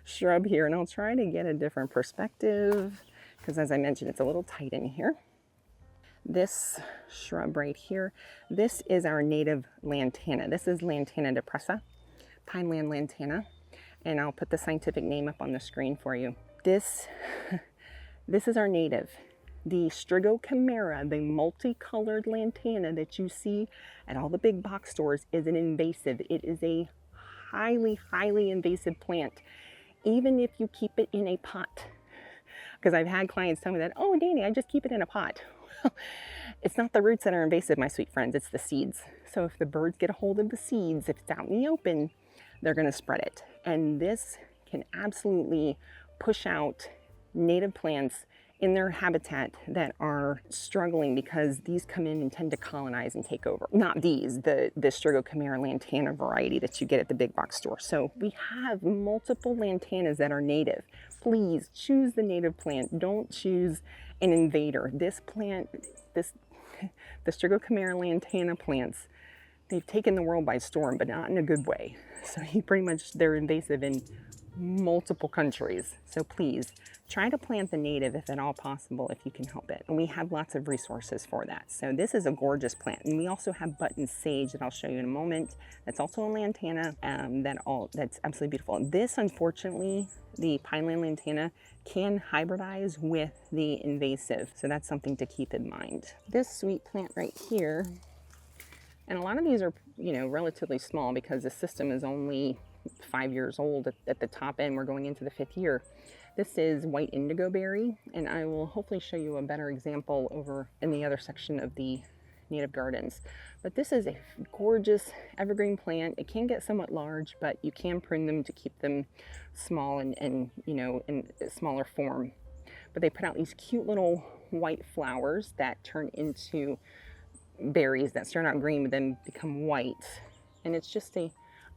shrub here, and I'll try to get a different perspective because, as I mentioned, it's a little tight in here. This shrub right here, this is our native lantana. This is Lantana depressa, Pineland lantana, and I'll put the scientific name up on the screen for you. This is our native. The Strigo chimera, the multicolored lantana that you see at all the big box stores, is an invasive. It is a highly, highly invasive plant, even if you keep it in a pot. Because I've had clients tell me that, oh, Dani, I just keep it in a pot. It's not the roots that are invasive, my sweet friends, it's the seeds. So if the birds get a hold of the seeds, if it's out in the open, they're going to spread it. And this can absolutely push out native plants in their habitat that are struggling because these come in and tend to colonize and take over. Not these, the Strigochimera lantana variety that you get at the big box store. So we have multiple lantanas that are native. Please choose the native plant. Don't choose an invader. This plant, the Strigochimera lantana plants, they've taken the world by storm, but not in a good way. So they're invasive in multiple countries. So please try to plant the native if at all possible, if you can help it. And we have lots of resources for that. So this is a gorgeous plant. And we also have button sage that I'll show you in a moment. That's also a lantana that's absolutely beautiful. This, unfortunately, the Pineland lantana can hybridize with the invasive. So that's something to keep in mind. This sweet plant right here, and a lot of these are, relatively small because the system is only 5 years old at the top end. We're going into the 5th year. This is white indigo berry, and I will hopefully show you a better example over in the other section of the native gardens. But this is a gorgeous evergreen plant. It can get somewhat large, but you can prune them to keep them small and in a smaller form. But they put out these cute little white flowers that turn into berries that start out green but then become white. And it's just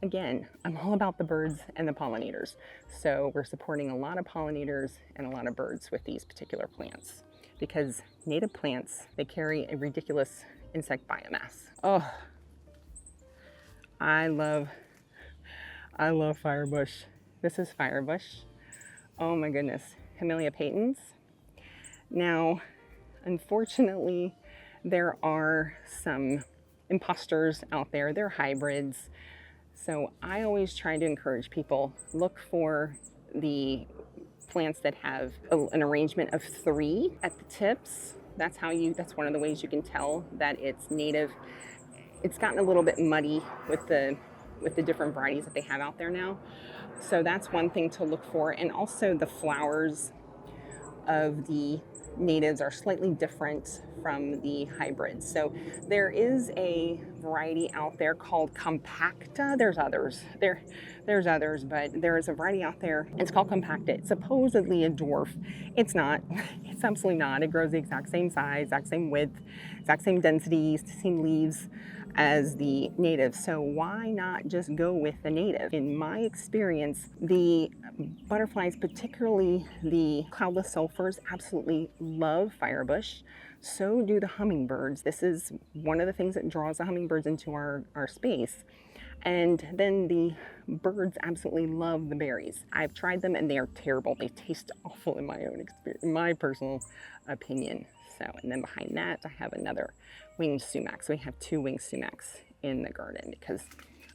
again, I'm all about the birds and the pollinators. So we're supporting a lot of pollinators and a lot of birds with these particular plants because native plants, they carry a ridiculous insect biomass. Oh, I love Firebush. This is Firebush. Oh my goodness, Camellia patens. Now, unfortunately, there are some imposters out there. They're hybrids. So I always try to encourage people, look for the plants that have an arrangement of 3 at the tips. That's one of the ways you can tell that it's native. It's gotten a little bit muddy with the different varieties that they have out there now. So that's one thing to look for. And also the flowers of the natives are slightly different from the hybrids. So there is a variety out there called compacta. There's others, but there is a variety out there. It's called compacta. It's supposedly a dwarf. It's not. It's absolutely not. It grows the exact same size, exact same width, exact same density, same leaves as the native. So why not just go with the native? In my experience, the butterflies, particularly the cloudless sulfurs, absolutely love Firebush. So do the hummingbirds. This is one of the things that draws the hummingbirds into our space. And then the birds absolutely love the berries. I've tried them and they are terrible. They taste awful in my own experience, in my personal opinion. So, and then behind that, I have another winged sumac. So we have 2 winged sumacs in the garden because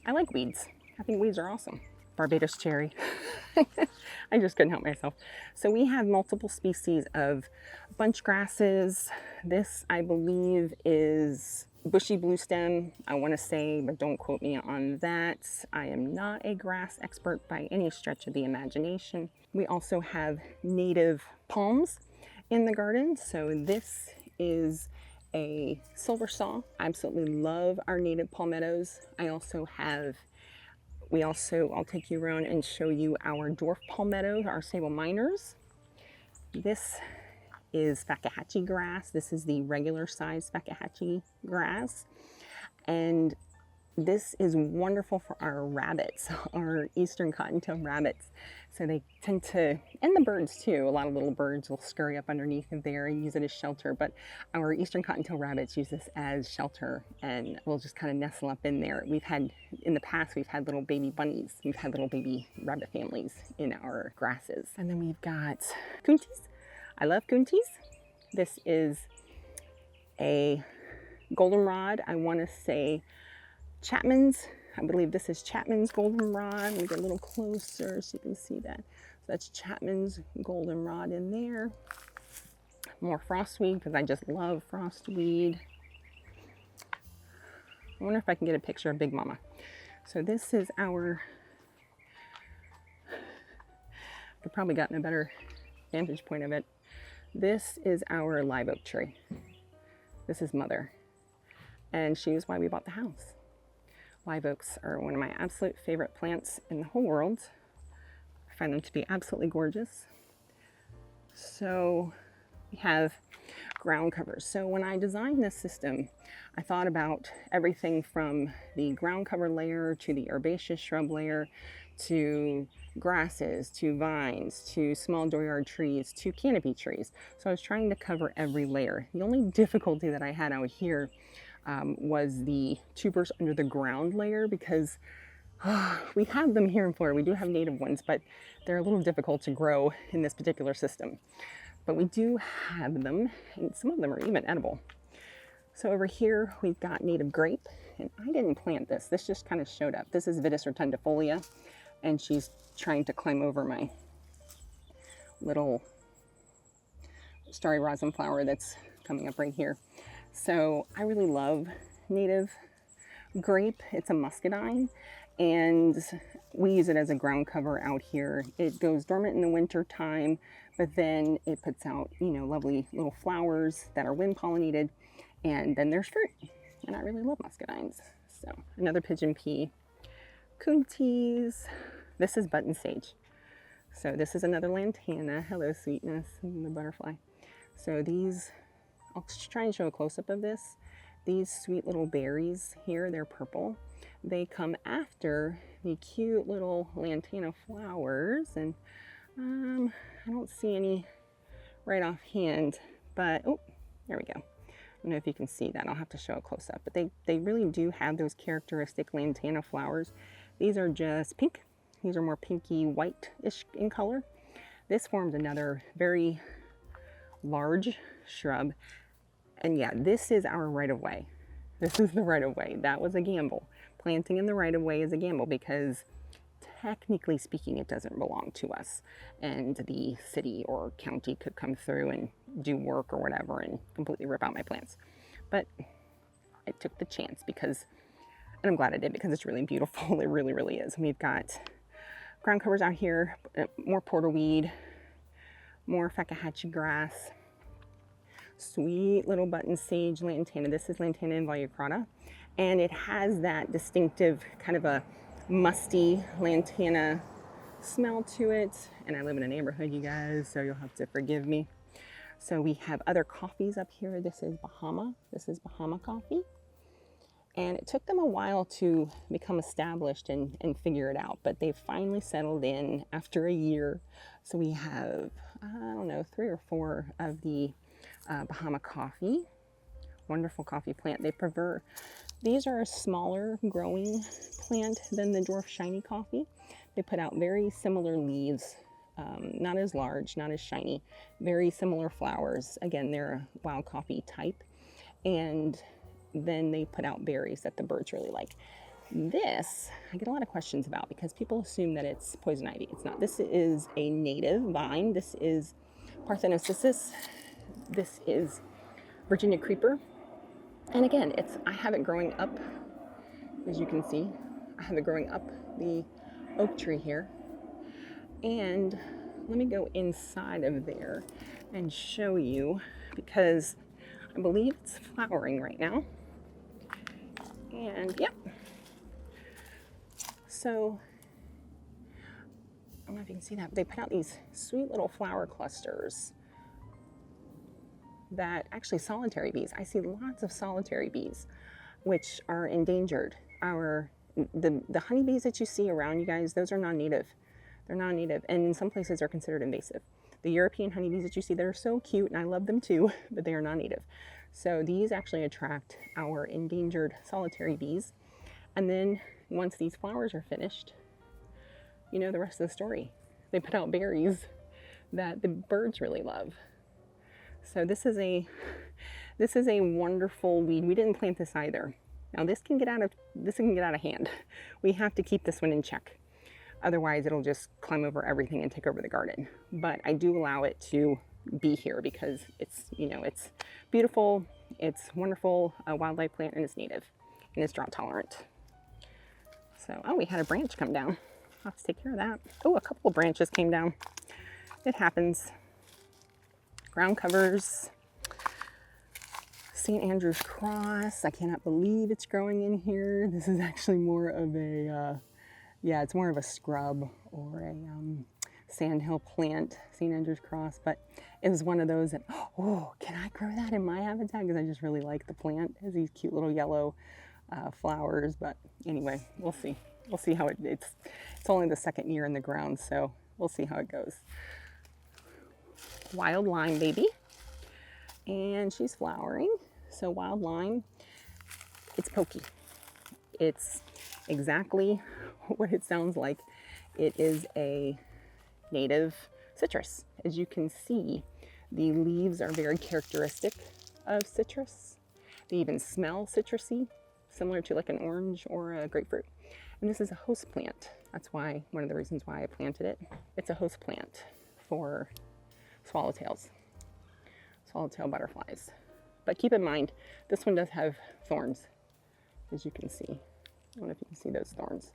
I like weeds. I think weeds are awesome. Barbados cherry. I just couldn't help myself. So we have multiple species of bunch grasses. This, I believe, is bushy blue stem, I want to say, but don't quote me on that. I am not a grass expert by any stretch of the imagination. We also have native palms in the garden. So this is a silver saw. I absolutely love our native palmettos. I'll take you around and show you our dwarf palmettos, our sable minors. This is Fakahatchee grass. This is the regular size Fakahatchee grass. And this is wonderful for our rabbits, our eastern cottontail rabbits. So they tend to, and the birds too, a lot of little birds will scurry up underneath of there and use it as shelter, but our eastern cottontail rabbits use this as shelter and will just kind of nestle up in there. In the past, we've had little baby bunnies. We've had little baby rabbit families in our grasses. And then we've got coonties. I love coonties. This is a goldenrod. I want to say Chapman's. I believe this is Chapman's goldenrod. Let me get a little closer so you can see that. So that's Chapman's goldenrod in there. More frostweed because I just love frostweed. I wonder if I can get a picture of Big Mama. So this is our, I've probably gotten a better vantage point of it. This is our live oak tree. This is Mother. And she is why we bought the house. Live oaks are one of my absolute favorite plants in the whole world. I find them to be absolutely gorgeous. So we have ground covers. So when I designed this system, I thought about everything from the ground cover layer to the herbaceous shrub layer to grasses, to vines, to small dooryard trees, to canopy trees. So I was trying to cover every layer. The only difficulty that I had out here was the tubers under the ground layer, because we have them here in Florida. We do have native ones, but they're a little difficult to grow in this particular system. But we do have them, and some of them are even edible. So over here, we've got native grape, and I didn't plant this. This just kind of showed up. This is Vitis rotundifolia, and she's trying to climb over my little starry rosin flower that's coming up right here. So I really love native grape. It's a muscadine, and we use it as a ground cover out here. It goes dormant in the winter time, but then it puts out, you know, lovely little flowers that are wind pollinated, and then there's fruit. And I really love muscadines. So another pigeon pea, cooties. This is button sage. So this is another lantana. Hello, sweetness, and the butterfly. So these, I'll try and show a close-up of this. These sweet little berries here, they're purple. They come after the cute little lantana flowers, and I don't see any right offhand, but oh, there we go. I don't know if you can see that. I'll have to show a close-up, but they really do have those characteristic lantana flowers. These are just pink. These are more pinky white-ish in color. This forms another very large shrub. And yeah, this is our right-of-way. This is the right-of-way. That was a gamble. Planting in the right-of-way is a gamble because technically speaking, it doesn't belong to us. And the city or county could come through and do work or whatever and completely rip out my plants. But I took the chance because, and I'm glad I did, because it's really beautiful. It really, really is. We've got ground covers out here, more porterweed, more fakahatchee grass, sweet little button sage lantana. This is Lantana involucrata, and it has that distinctive kind of a musty lantana smell to it. And I live in a neighborhood, you guys, so you'll have to forgive me. So we have other coffees up here. This is Bahama. This is Bahama coffee. And it took them a while to become established and figure it out, but they've finally settled in after a year. So we have, I don't know, 3 or 4 of the Bahama coffee. Wonderful coffee plant. These are a smaller growing plant than the dwarf shiny coffee. They put out very similar leaves, not as large, not as shiny, very similar flowers. Again, they're a wild coffee type. And then they put out berries that the birds really like. This, I get a lot of questions about because people assume that it's poison ivy. It's not. This is a native vine. This is Parthenocissus. This is Virginia creeper. And again, I have it growing up, as you can see. I have it growing up the oak tree here. And let me go inside of there and show you, because I believe it's flowering right now. And yep. So, I don't know if you can see that, but they put out these sweet little flower clusters that actually solitary bees. I see lots of solitary bees, which are endangered. The honeybees that you see around, you guys, those are non-native. They're non-native, and in some places they're considered invasive. The European honeybees that you see, that are so cute, and I love them too, but they are non-native. So these actually attract our endangered solitary bees. And then once these flowers are finished, you know the rest of the story. They put out berries that the birds really love. So this is a wonderful weed. We didn't plant this either. Now this can get out of hand. We have to keep this one in check. Otherwise it'll just climb over everything and take over the garden. But I do allow it to be here because it's, you know, it's beautiful, it's wonderful, a wildlife plant, and it's native, and it's drought tolerant. So, oh, we had a branch come down. I'll have to take care of that. Oh, a couple of branches came down. It happens. Ground covers. St. Andrew's cross. I cannot believe it's growing in here. This is actually more of a, yeah, it's more of a scrub or a sandhill plant, St. Andrew's cross, but it was one of those that, oh, can I grow that in my habitat? Because I just really like the plant. It has these cute little yellow flowers, but anyway, we'll see. We'll see how it's only the second year in the ground, so we'll see how it goes. Wild lime baby, and she's flowering. So wild lime, it's pokey. It's exactly what it sounds like. It is a native citrus. As you can see, the leaves are very characteristic of citrus. They even smell citrusy, similar to like an orange or a grapefruit. And this is a host plant. That's why, one of the reasons why I planted it. It's a host plant for swallowtails, swallowtail butterflies. But keep in mind, this one does have thorns, as you can see. I don't know if you can see those thorns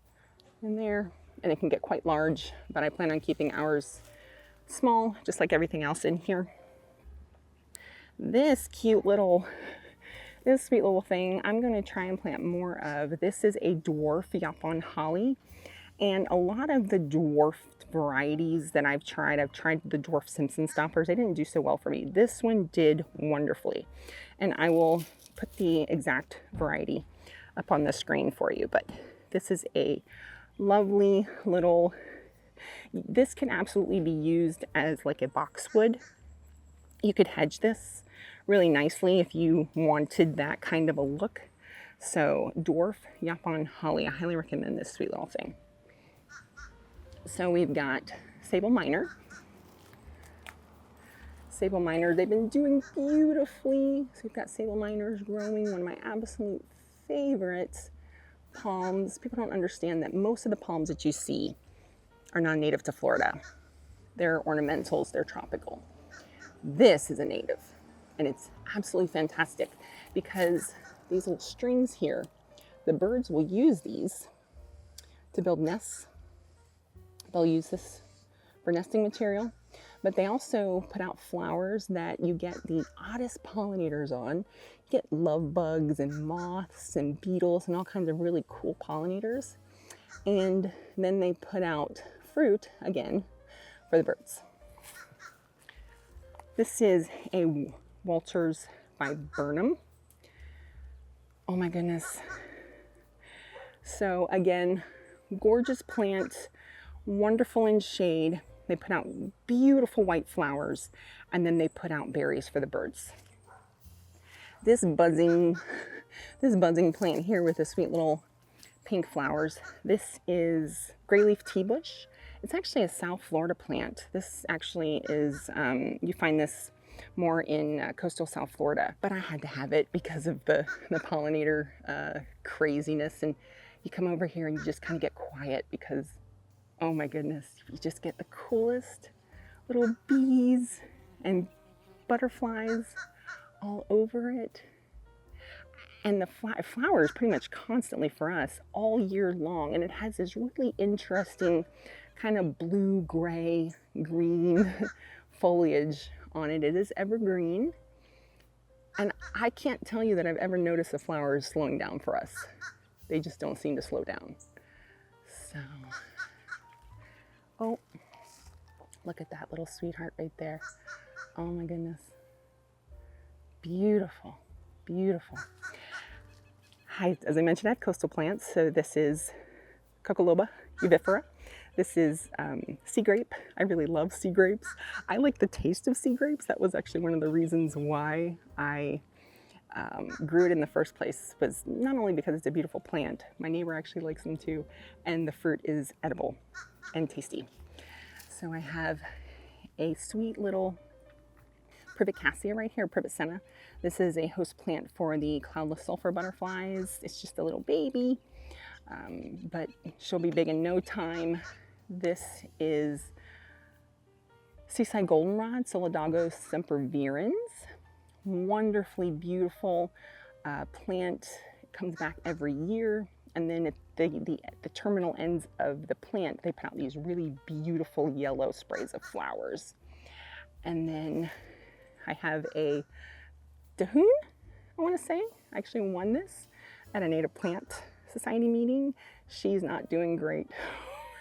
in there. And it can get quite large, but I plan on keeping ours small, just like everything else in here. This sweet little thing, I'm gonna try and plant more of. This is a Dwarf Yaupon holly. And a lot of the dwarfed varieties that I've tried the Dwarf Simpson Stoppers. They didn't do so well for me. This one did wonderfully. And I will put the exact variety up on the screen for you. But this is a lovely little, this can absolutely be used as like a boxwood. You could hedge this really nicely if you wanted that kind of a look. So Dwarf Yaupon holly, I highly recommend this sweet little thing. So we've got sable minor. Sable minor, they've been doing beautifully. So we've got sable minors growing, one of my absolute favorites. Palms. People don't understand that most of the palms that you see are not native to Florida. They're ornamentals, they're tropical. This is a native, and it's absolutely fantastic because these little strings here, the birds will use these to build nests. They'll use this for nesting material, but they also put out flowers that you get the oddest pollinators on. You get love bugs and moths and beetles and all kinds of really cool pollinators. And then they put out fruit again for the birds. This is a Walters viburnum. Oh my goodness. So again, gorgeous plant, wonderful in shade. They put out beautiful white flowers, and then they put out berries for the birds. This buzzing plant here with the sweet little pink flowers, this is grayleaf tea bush. It's actually a South Florida plant. This actually is, you find this more in coastal South Florida, but I had to have it because of the pollinator craziness. And you come over here and you just kind of get quiet because, oh my goodness, you just get the coolest little bees and butterflies all over it. And the flowers pretty much constantly for us all year long. And it has this really interesting kind of blue, gray, green foliage on it. It is evergreen. And I can't tell you that I've ever noticed the flowers slowing down for us. They just don't seem to slow down. So, oh, look at that little sweetheart right there. Oh my goodness. Beautiful, beautiful. Hi, as I mentioned, I have coastal plants. So this is Cocoplum uvifera. This is sea grape. I really love sea grapes. I like the taste of sea grapes. That was actually one of the reasons why I grew it in the first place, was not only because it's a beautiful plant, my neighbor actually likes them too, and the fruit is edible and tasty. So I have a sweet little privet cassia right here, privet senna. This is a host plant for the cloudless sulfur butterflies. It's just a little baby, but she'll be big in no time. This is seaside goldenrod, Solidago sempervirens. Wonderfully beautiful plant. It comes back every year, and then at the terminal ends of the plant, they put out these really beautiful yellow sprays of flowers. And then I have a Dahoon, I want to say. I actually won this at a Native Plant Society meeting. She's not doing great.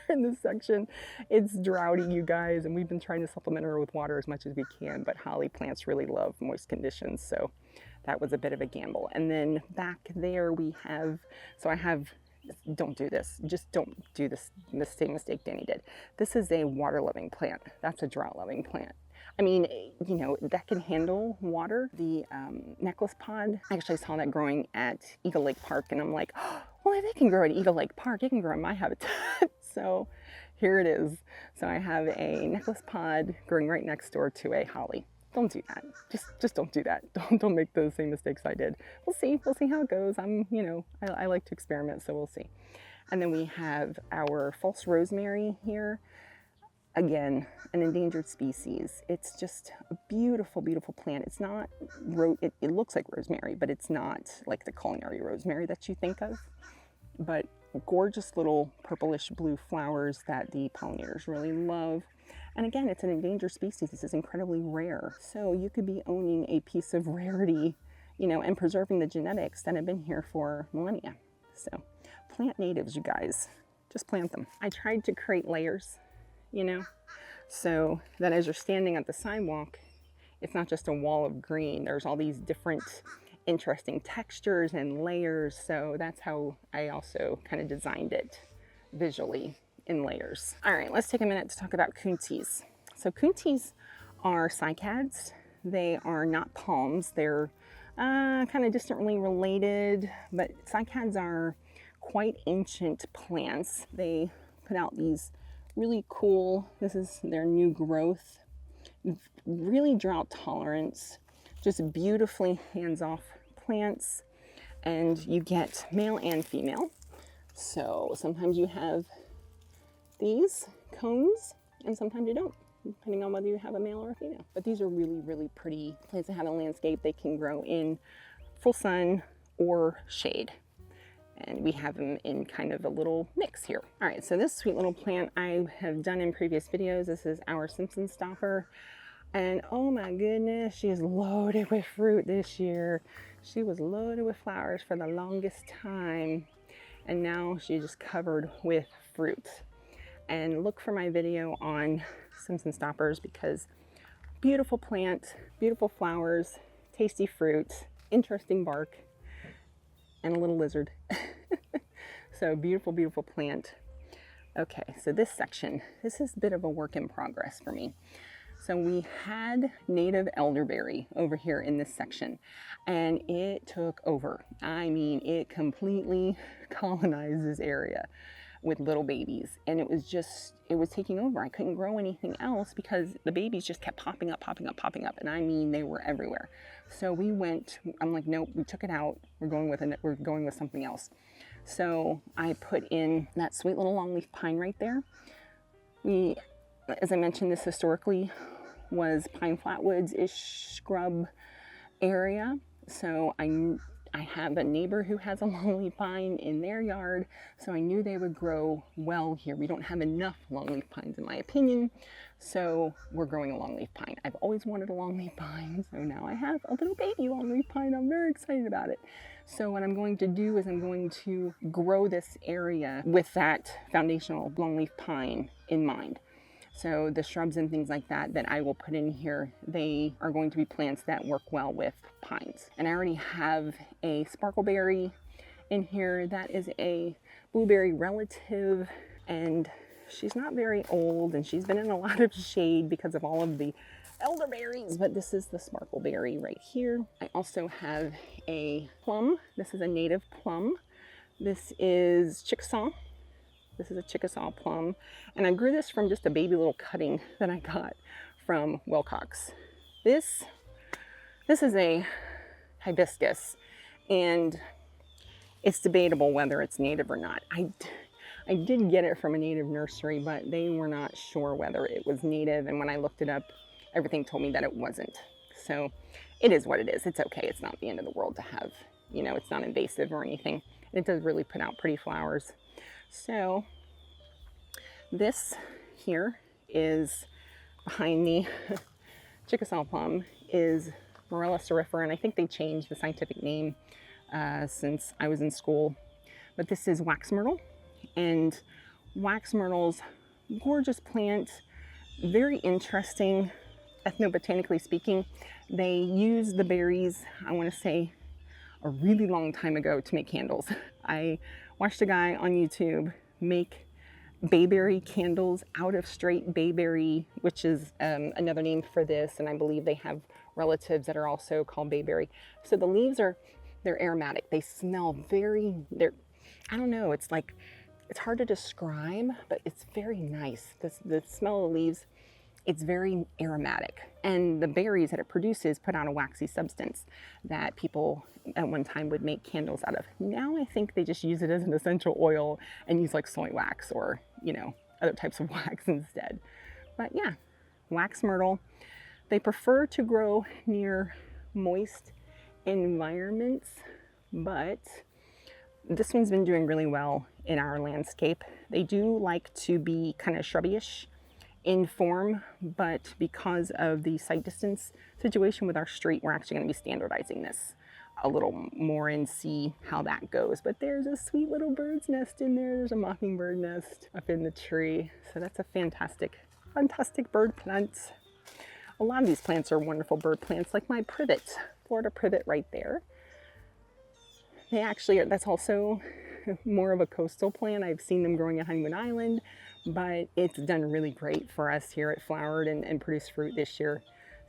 in this section. It's droughty, you guys, and we've been trying to supplement her with water as much as we can, but holly plants really love moist conditions, so that was a bit of a gamble. And then back there we have, so I have, don't do this, just don't do this, the same mistake Dani did. This is a water-loving plant. That's a drought-loving plant. I mean, you know, that can handle water. The necklace pod, I actually saw that growing at Eagle Lake Park, and I'm like, oh, well, if it can grow at Eagle Lake Park, it can grow in my habitat. So here it is. So I have a necklace pod growing right next door to a holly. Don't do that. Just don't do that. Don't make those same mistakes I did. We'll see how it goes. You know, I like to experiment, so we'll see. And then we have our false rosemary here. Again, an endangered species. It's just a beautiful, beautiful plant. It's not, it looks like rosemary, but it's not like the culinary rosemary that you think of. But gorgeous little purplish blue flowers that the pollinators really love. And again, it's an endangered species. This is incredibly rare. So you could be owning a piece of rarity, you know, and preserving the genetics that have been here for millennia. So plant natives, you guys, just plant them. I tried to create layers, you know, so that as you're standing at the sidewalk, it's not just a wall of green. There's all these different interesting textures and layers. So that's how I also kind of designed it visually in layers. All right, let's take a minute to talk about coonties. So coonties are cycads. They are not palms. They're kind of distantly related, but cycads are quite ancient plants. They put out these really cool, this is their new growth, really drought tolerance, just beautifully hands-off plants, and you get male and female. So sometimes you have these cones and sometimes you don't, depending on whether you have a male or a female. But these are really, really pretty plants that have a landscape. They can grow in full sun or shade. And we have them in kind of a little mix here. All right, so this sweet little plant I have done in previous videos. This is our Simpson Stopper. And oh my goodness, she is loaded with fruit this year. She was loaded with flowers for the longest time. And now she's just covered with fruit. And look for my video on Simpson Stoppers because beautiful plant, beautiful flowers, tasty fruit, interesting bark, and a little lizard. So beautiful, beautiful plant. Okay, so this section, this is a bit of a work in progress for me. So we had native elderberry over here in this section, and it took over. I mean, it completely colonized this area with little babies, and it was taking over. I couldn't grow anything else because the babies just kept popping up, and I mean, they were everywhere. So we went, I'm like, nope, we took it out. We're going with something else. So I put in that sweet little longleaf pine right there. As I mentioned, this historically was pine flatwoods-ish scrub area. So I have a neighbor who has a longleaf pine in their yard, so I knew they would grow well here. We don't have enough longleaf pines in my opinion, so we're growing a longleaf pine. I've always wanted a longleaf pine, so now I have a little baby longleaf pine. I'm very excited about it. So what I'm going to do is I'm going to grow this area with that foundational longleaf pine in mind. So the shrubs and things like that I will put in here, they are going to be plants that work well with pines. And I already have a sparkleberry in here. That is a blueberry relative, and she's not very old, and she's been in a lot of shade because of all of the elderberries, but this is the sparkleberry right here. I also have a plum. This is a native plum. This is Chickasaw. This is a Chickasaw plum, and I grew this from just a baby little cutting that I got from Wilcox. This is a hibiscus, and it's debatable whether it's native or not. I did get it from a native nursery, but they were not sure whether it was native, and when I looked it up, everything told me that it wasn't. So it is what it is. It's okay. It's not the end of the world to have, you know, it's not invasive or anything. It does really put out pretty flowers. So this here is behind the Chickasaw plum is Morella Styrifera, and I think they changed the scientific name since I was in school. But this is wax myrtle, and wax myrtles, gorgeous plant, very interesting ethnobotanically speaking. They use the berries, I want to say a really long time ago, to make candles. I watched a guy on YouTube make bayberry candles out of straight bayberry, which is another name for this, and I believe they have relatives that are also called bayberry. So the leaves they're aromatic. They smell I don't know, it's like, it's hard to describe, but it's very nice. The smell of the leaves, it's very aromatic. And the berries that it produces put out a waxy substance that people at one time would make candles out of. Now I think they just use it as an essential oil and use like soy wax or, you know, other types of wax instead. But yeah, wax myrtle. They prefer to grow near moist environments, but this one's been doing really well in our landscape. They do like to be kind of shrubby-ish in form, but because of the sight distance situation with our street, we're actually going to be standardizing this a little more and see how that goes. But there's a sweet little bird's nest in there. There's a mockingbird nest up in the tree. So that's a fantastic bird plant. A lot of these plants are wonderful bird plants, like my privet, Florida privet right there. They actually that's also more of a coastal plant. I've seen them growing at Honeymoon Island, but it's done really great for us here. It flowered and produced fruit this year.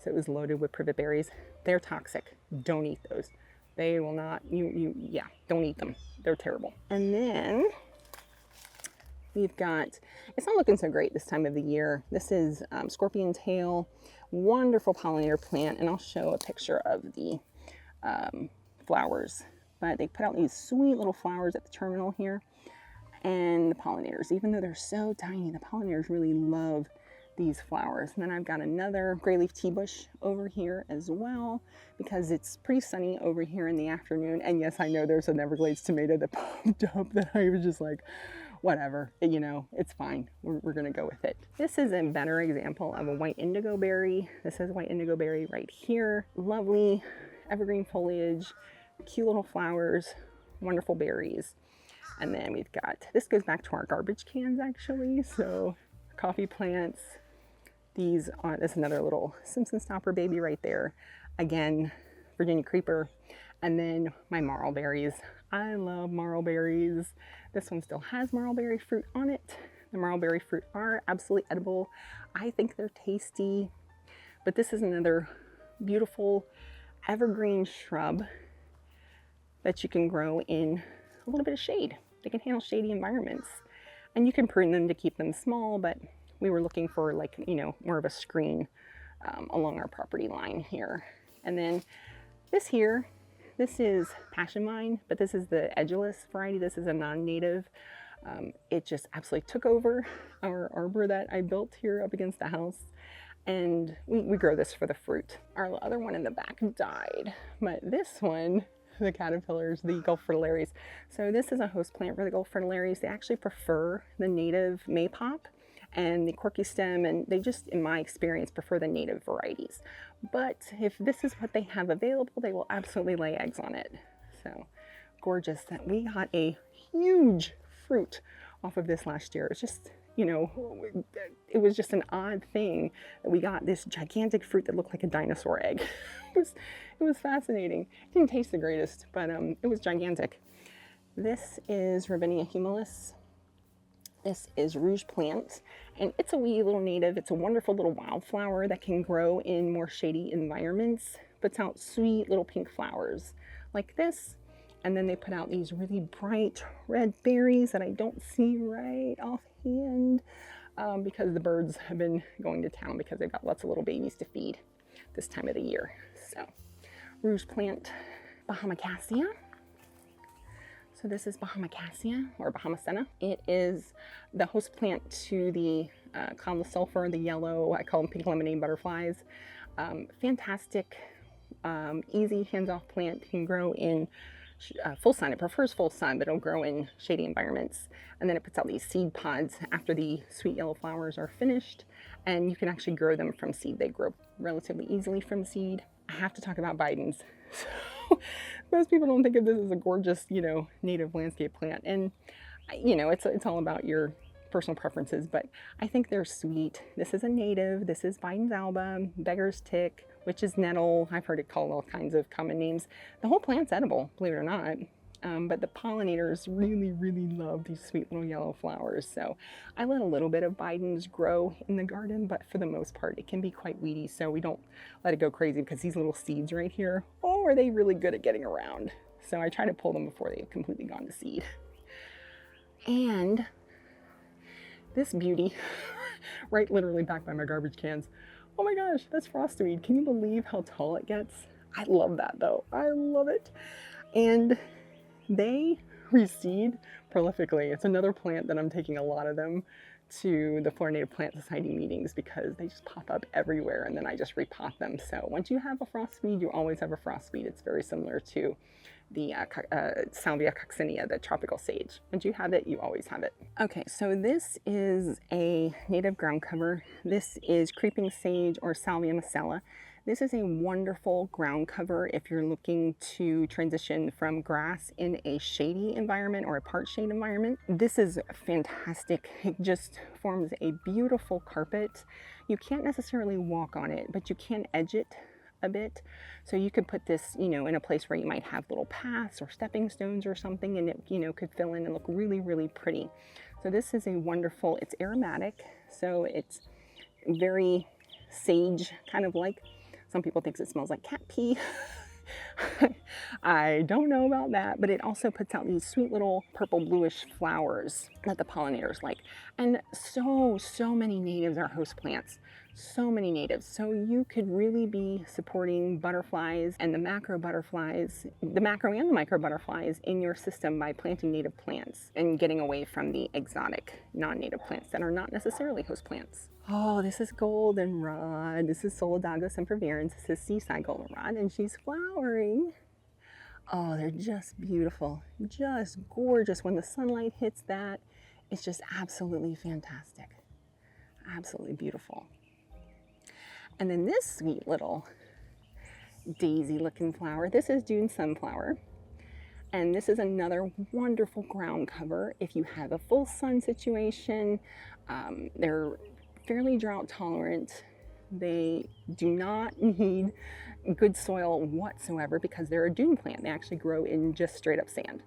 So it was loaded with privet berries. They're toxic. Don't eat those. They will not, yeah, don't eat them. They're terrible. And then we've got, it's not looking so great this time of the year. This is scorpion tail, wonderful pollinator plant. And I'll show a picture of the flowers. But they put out these sweet little flowers at the terminal here. And the pollinators, even though they're so tiny, the pollinators really love these flowers. And then I've got another gray leaf tea bush over here as well, because it's pretty sunny over here in the afternoon. And yes, I know there's an Everglades tomato that popped up that I was just like, whatever, you know, it's fine. We're gonna go with it. This is a better example of a white indigo berry. This is white indigo berry right here. Lovely evergreen foliage, cute little flowers, wonderful berries. And then we've got, this goes back to our garbage cans actually. So coffee plants, these are, there's another little Simpson Stopper baby right there. Again, Virginia creeper. And then my marlberries. I love marlberries. This one still has marlberry fruit on it. The marlberry fruit are absolutely edible. I think they're tasty, but this is another beautiful evergreen shrub that you can grow in a little bit of shade. They can handle shady environments, and you can prune them to keep them small, but we were looking for, like, you know, more of a screen along our property line here. And then this here, this is passion vine, but this is the edgeless variety. This is a non-native. It just absolutely took over our arbor that I built here up against the house. And we grow this for the fruit. Our other one in the back died, but this one, the caterpillars, the Gulf fritillaries. So this is a host plant for the Gulf fritillaries. They actually prefer the native maypop and the corky stem, and they just, in my experience, prefer the native varieties. But if this is what they have available, they will absolutely lay eggs on it. So gorgeous. That we got a huge fruit off of this last year. It's just, you know, it was just an odd thing that we got this gigantic fruit that looked like a dinosaur egg. It was fascinating. It didn't taste the greatest, but it was gigantic. This is Robinia humilis. This is rouge plant, and it's a wee little native. It's a wonderful little wildflower that can grow in more shady environments. Puts out sweet little pink flowers like this. And then they put out these really bright red berries that I don't see right offhand because the birds have been going to town because they've got lots of little babies to feed this time of the year. So, rouge plant, Bahama cassia. So this is Bahama cassia or Bahama senna. It is the host plant to the cloudless sulfur, the yellow, I call them pink lemonade butterflies. Fantastic, easy hands-off plant. Can grow in full sun. It prefers full sun, but it'll grow in shady environments. And then it puts out these seed pods after the sweet yellow flowers are finished, and you can actually grow them from seed. They grow relatively easily from seed. I have to talk about Bidens. So most people don't think of this as a gorgeous, you know, native landscape plant, and you know, it's all about your personal preferences, but I think they're sweet. This is a native. This is Biden's alba, beggar's tick, witch's nettle. I've heard it called all kinds of common names. The whole plant's edible, believe it or not. But the pollinators really, really love these sweet little yellow flowers. So I let a little bit of Biden's grow in the garden, but for the most part, it can be quite weedy. So we don't let it go crazy because these little seeds right here, oh, are they really good at getting around? So I try to pull them before they've completely gone to seed. And this beauty, right literally back by my garbage cans. Oh my gosh, that's Frostweed. Can you believe how tall it gets? I love that though. I love it. And they reseed prolifically. It's another plant that I'm taking a lot of them to the Florida Native Plant Society meetings because they just pop up everywhere and then I just repot them. So once you have a frostweed, you always have a frostweed. It's very similar to the Salvia coccinea, the tropical sage. Once you have it, you always have it. Okay, so this is a native ground cover. This is creeping sage or Salvia macella. This is a wonderful ground cover if you're looking to transition from grass in a shady environment or a part shade environment. This is fantastic. It just forms a beautiful carpet. You can't necessarily walk on it, but you can edge it a bit. So you could put this, you know, in a place where you might have little paths or stepping stones or something, and it, you know, could fill in and look really, really pretty. So this is a wonderful, it's aromatic, so it's very sage, kind of like. Some people think it smells like cat pee. I don't know about that, but it also puts out these sweet little purple bluish flowers that the pollinators like. And so many natives are host plants. So many natives. So you could really be supporting butterflies and the macro butterflies, the macro and the micro butterflies in your system by planting native plants and getting away from the exotic non-native plants that are not necessarily host plants. Oh, this is goldenrod. This is Solidago sempervirens. This is seaside goldenrod, and she's flowering. Oh, they're just beautiful, just gorgeous. When the sunlight hits that, it's just absolutely fantastic, absolutely beautiful. And then this sweet little daisy-looking flower. This is June sunflower, and this is another wonderful ground cover if you have a full sun situation. They're fairly drought tolerant. They do not need good soil whatsoever because they're a dune plant. They actually grow in just straight up sand.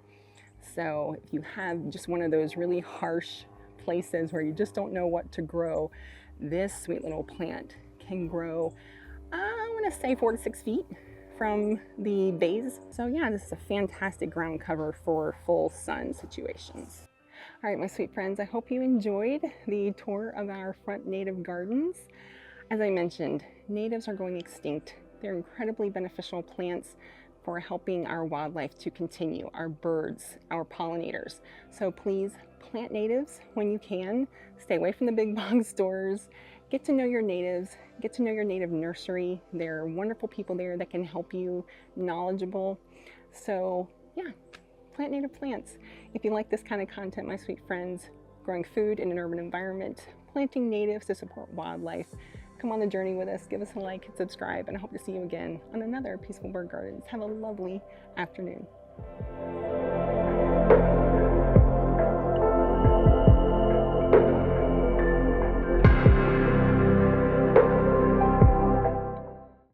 So if you have just one of those really harsh places where you just don't know what to grow, this sweet little plant can grow, I want to say 4 to 6 feet from the base. So yeah, this is a fantastic ground cover for full sun situations. All right, my sweet friends, I hope you enjoyed the tour of our front native gardens. As I mentioned, natives are going extinct. They're incredibly beneficial plants for helping our wildlife to continue, our birds, our pollinators. So please plant natives when you can. Stay away from the big box stores. Get to know your natives. Get to know your native nursery. There are wonderful people there that can help you, knowledgeable. So yeah, plant native plants. If you like this kind of content, my sweet friends, growing food in an urban environment, planting natives to support wildlife, come on the journey with us. Give us a like and subscribe, and I hope to see you again on another Peaceful Bird Gardens. Have a lovely afternoon.